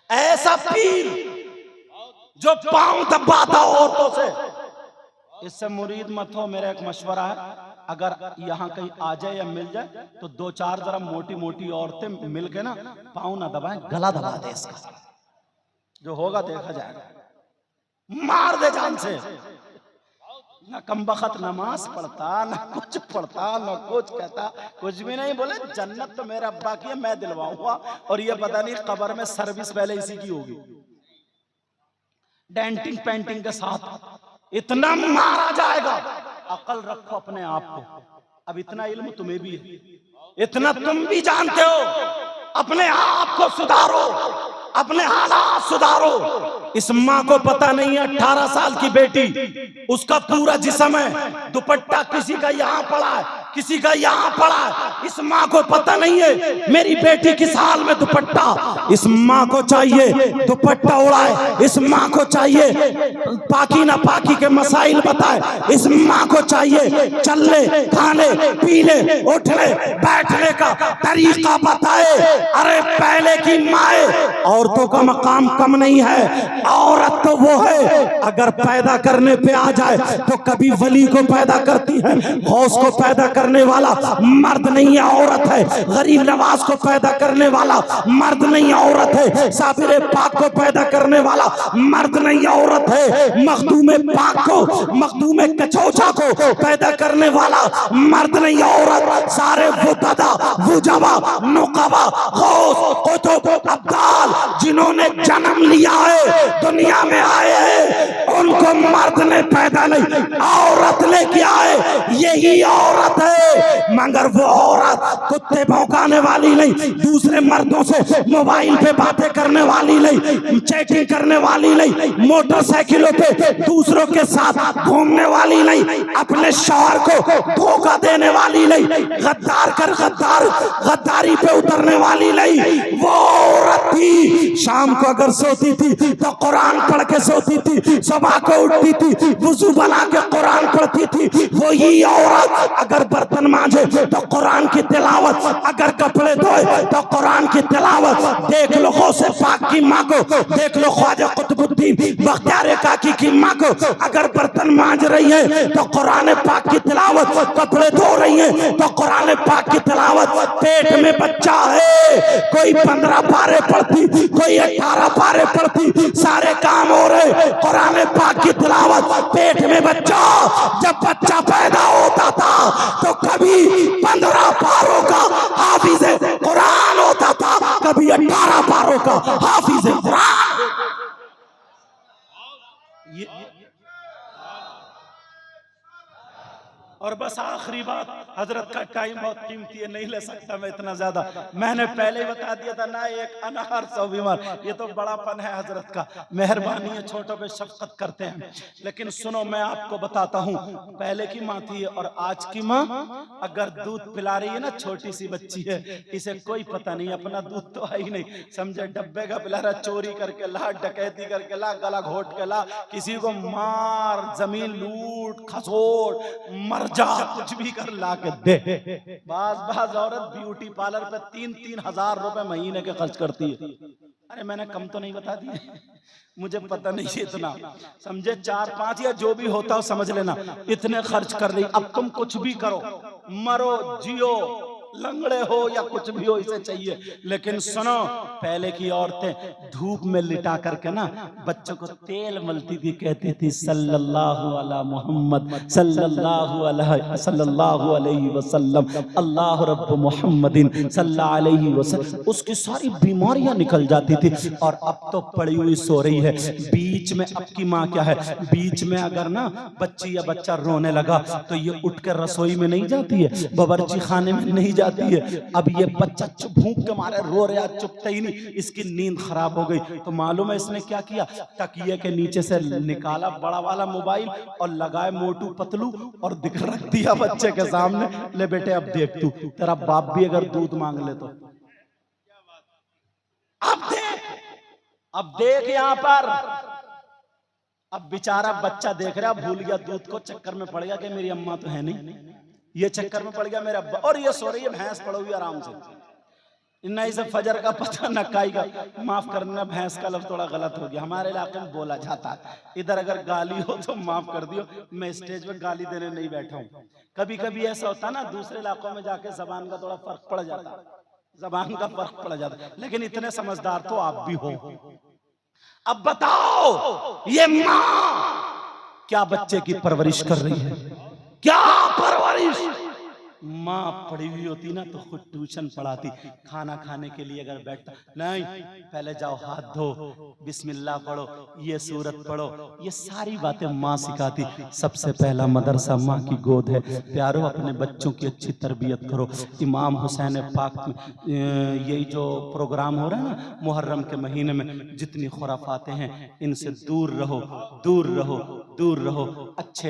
ऐसा पीर जो पांव दबाता औरतों से, इससे मुरीद मत हो। मेरा एक मशवरा है, अगर यहाँ कहीं आ जाए या मिल जाए तो 2-4 जरा मोटी मोटी औरतें मिल के ना पांव ना दबाएं, गला दबा दे इसका, जो होगा देखा जाएगा, मार दे जान से। ना कमबख्त नमाज पढ़ता, ना कुछ पढ़ता, ना कुछ कहता, कुछ भी नहीं। बोले जन्नत तो मेरे अब्बा की है, मैं दिलवाऊंगा, और ये पता नहीं कब्र में सर्विस पहले इसी की होगी। डेंटिंग पेंटिंग के साथ, इतना मारा जाएगा। अकल रखो अपने आप को। अब इतना इल्म तुम्हें भी है, इतना तुम भी जानते हो, अपने आप को सुधारो, अपने हालात सुधारो। इस माँ को पता नहीं है 18 साल की बेटी, उसका पूरा जिस्म है, दुपट्टा किसी का यहाँ पड़ा है, किसी का यहाँ पड़ा है। इस माँ को पता नहीं है मेरी बेटी किस हाल में दुपट्टा। इस माँ को चाहिए दुपट्टा उड़ाए, इस माँ को चाहिए पाकी ना पाकी के मसाइल बताए, इस माँ को चाहिए चलने खाने पीने उठने बैठने का तरीका बताए। अरे पहले की माए, औरतों का मकाम कम नहीं है। औरत तो वो है अगर पैदा करने पे आ जाए तो कभी वली को पैदा करती है, गौस को पैदा करने वाला मर्द नहीं है, औरत है। गरीब नवाज को पैदा करने वाला मर्द नहीं, औरत है। साबिर पाक को पैदा करने वाला मर्द नहीं, औरत है। मखदूम पाक को, मखदूम कचौचा को पैदा करने वाला मर्द नहीं, औरत। सारे वुतदा वुजवा नुकबा गौस कुतुब अब्दाल जिन्होंने जन्म लिया है दुनिया में आए हैं, उनको मर्द ने पैदा नहीं, औरत ने किया है। यही औरत है, मगर वो औरत कुत्ते भौंकाने वाली नहीं, दूसरे मर्दों से मोबाइल पे बातें करने वाली नहीं, चैटिंग करने वाली नहीं, मोटरसाइकिलों पे दूसरों के साथ घूमने वाली नहीं, अपने शौहर को धोखा देने वाली नहीं, गद्दार कर गद्दारी पे उतरने वाली नहीं। वो औरत थी, शाम को अगर सोती थी तो कुरान पढ़ के सोती थी, सुबह को उठती थी वुजू बना के कुरान पढ़ती थी। वही औरत अगर बर्तन मांजे तो कुरान की तिलावत, अगर कपड़े धोए तो कुरान की तिलावत। देख लो गौसे पाक की माँ को, देख लो ख्वाजा कुतुबुद्दीन बख्तियार काकी की माँ को, अगर बर्तन मांज रही है तो कुरान पाक की तिलावत, कपड़े धो रही है तो कुरान पाक की तिलावत। पेट में बच्चा है, कोई 15 पारे पढ़ती, कोई 18 पारे पढ़ती, सारे काम हो रहे कुरान पाक की तिलावत। पेट में बच्चा, जब बच्चा पैदा होता था तो कभी 15 पारों का हाफिज कुरान होता था, कभी 18 पारों का हाफिज कुरान। और बस आखिरी बात, हजरत का टाइम बहुत कीमती है, नहीं ले सकता मैं इतना ज्यादा। मैंने पहले ही बता दिया था ना, एक अनहर 100 बीमार, ये तो बड़ापन है हजरत का, मेहरबानी है, छोटों पे शफकत करते हैं। लेकिन सुनो मैं आपको बताता हूँ, पहले की माँ थी और आज की माँ अगर दूध पिला रही है ना, छोटी सी बच्ची है, इसे कोई पता नहीं, अपना दूध तो है ही नहीं, समझे डब्बे का पिला रहा, चोरी करके ला, डकैती करके ला, गला घोट के ला, किसी को मार, जमीन लूट खसोट मर जा, कुछ भी कर ला के दे। बाज औरत ब्यूटी पार्लर पे 3-3 हजार रुपए महीने के खर्च करती है। अरे मैंने कम तो नहीं बता दिए, मुझे पता नहीं है इतना, समझे 4-5 या जो भी होता हो समझ लेना, इतने खर्च कर रही। अब तुम कुछ भी करो, मरो जियो, लंगड़े हो या कुछ भी हो, इसे चाहिए। लेकिन सुनो, पहले की औरतें धूप में लिटा करके ना बच्चों को तेल मलती थी, कहती थी सल्लल्लाहु अला मोहम्मद सल्लल्लाहु अलैहि वसल्लम, अल्लाह रब्ब मोहम्मदिन सल्लल्लाहु अलैहि वसल्लम। उसकी सारी बीमारियां निकल जाती थी। और अब तो पड़ी हुई सो रही है। बीच में अब की माँ क्या है, बीच में अगर ना बच्ची या बच्चा रोने लगा तो ये उठ कर रसोई में नहीं जाती है, बावर्ची खाने में नहीं जाती है। अब ये बच्चा भूख के मारे रो रहा, चुपता ही नहीं, इसकी नींद खराब हो गई। तो मालूम है इसने क्या किया, तकिए के नीचे से निकाला बड़ा वाला मोबाइल और लगाए मोटू पतलू और रख दिया बच्चे के सामने, ले बेटे अब देख तू, तेरा बाप भी अगर दूध मांग ले तो अब देख यहाँ पर। अब बेचारा बच्चा देख रहा, भूल गया दूध को, चक्कर में पड़ गया कि मेरी अम्मा तो है नहीं, ये चक्कर में पड़ गया मेरा अब्बा, और ये सो रही है भैंस पड़ हुई आराम से, ना इसे फजर का पता न काई का। माफ करना, भैंस का लफ्ज थोड़ा गलत हो गया, हमारे इलाके में बोला जाता है। इधर अगर गाली हो तो माफ कर दियो, मैं स्टेज पे गाली देने नहीं बैठा हूँ। कभी कभी ऐसा होता है ना, दूसरे इलाकों में जाके जबान का थोड़ा फर्क पड़ जाता है, जबान का फर्क पड़ जाता है, लेकिन इतने समझदार तो आप भी हो। अब बताओ ये माँ क्या बच्चे की परवरिश कर रही है, क्या परवरिश। माँ पढ़ी हुई होती ना तो खुद ट्यूशन पढ़ाती। खाना खाने के लिए अगर बैठता, नहीं पहले जाओ हाथ धो, बिस्मिल्लाह पढ़ो, ये सूरत पढ़ो, ये सारी बातें माँ सिखाती। सबसे पहला मदरसा माँ की गोद है। प्यारो, अपने बच्चों की अच्छी तरबियत करो। इमाम हुसैन पाक में यही जो प्रोग्राम हो रहा है ना मुहर्रम के महीने में, जितनी खुराफातें हैं इनसे दूर रहो, दूर रहो, दूर रहो। अच्छे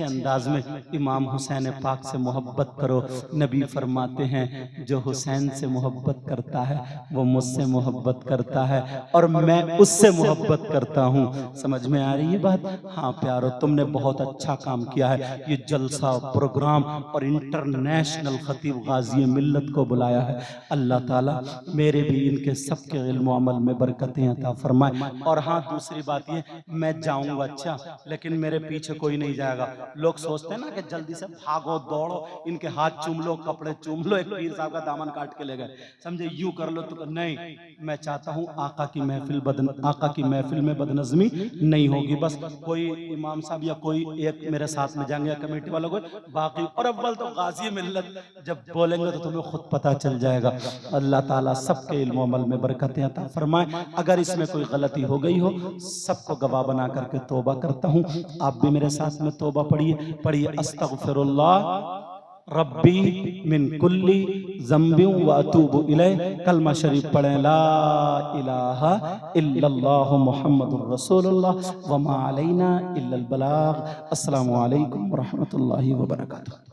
अंदाज में इमाम हुसैन पाक से मोहब्बत करो। नबी फरमाते हैं जो हुसैन से मोहब्बत करता है वो मुझसे मोहब्बत करता है और मैं उससे मोहब्बत करता हूँ। समझ में आ रही है बात? हाँ प्यारो, तुमने बहुत अच्छा काम किया है। ये जलसा प्रोग्राम और इंटरनेशनल खतीब गाजी मिल्लत को बुलाया है। अल्लाह ताला मेरे भी इनके सबके इल्म अमल में बरकतें अता फरमाए। और हाँ दूसरी बात ये, मैं जाऊंगा अच्छा, लेकिन मेरे पीछे कोई नहीं जाएगा। लोग सोचते हैं ना कि जल्दी से भागो दौड़ो, इनके हाथ चूम लो, कपड़े चूम लो, एक पीर साहब का दामन काट के ले गए, समझे, यूं कर लो तो नहीं। मैं चाहता हूँ आका की महफिल में बदनज़मी नहीं होगी। बस कोई इमाम साहब या कोई एक मेरे साथ में जाएंगे, कमेटी वालों को बाकी। और अव्वल तो गाजी मिल्लत जब बोलेंगे तो तुम्हें खुद पता चल जाएगा। अल्लाह ताला सबके इल्म अमल में बरकतें अता फरमाए। अगर इसमें कोई गलती हो गई हो, सबको गवाह बना करके तौबा करता हूँ। आप भी मेरे साथ में तौबा पढ़िए। अस्तगफिरुल्लाह रब्बी मिन कुल्ली ज़म्बिन व अतूबु इलैह। कलमा शरीफ पढ़ें, ला इलाहा इल्लल्लाहु मुहम्मदुर रसूलुल्लाह व मा अलैना इल्लल बलाग। अस्सलामु अलैकुम व रहमतुल्लाहि व बरकातुहू।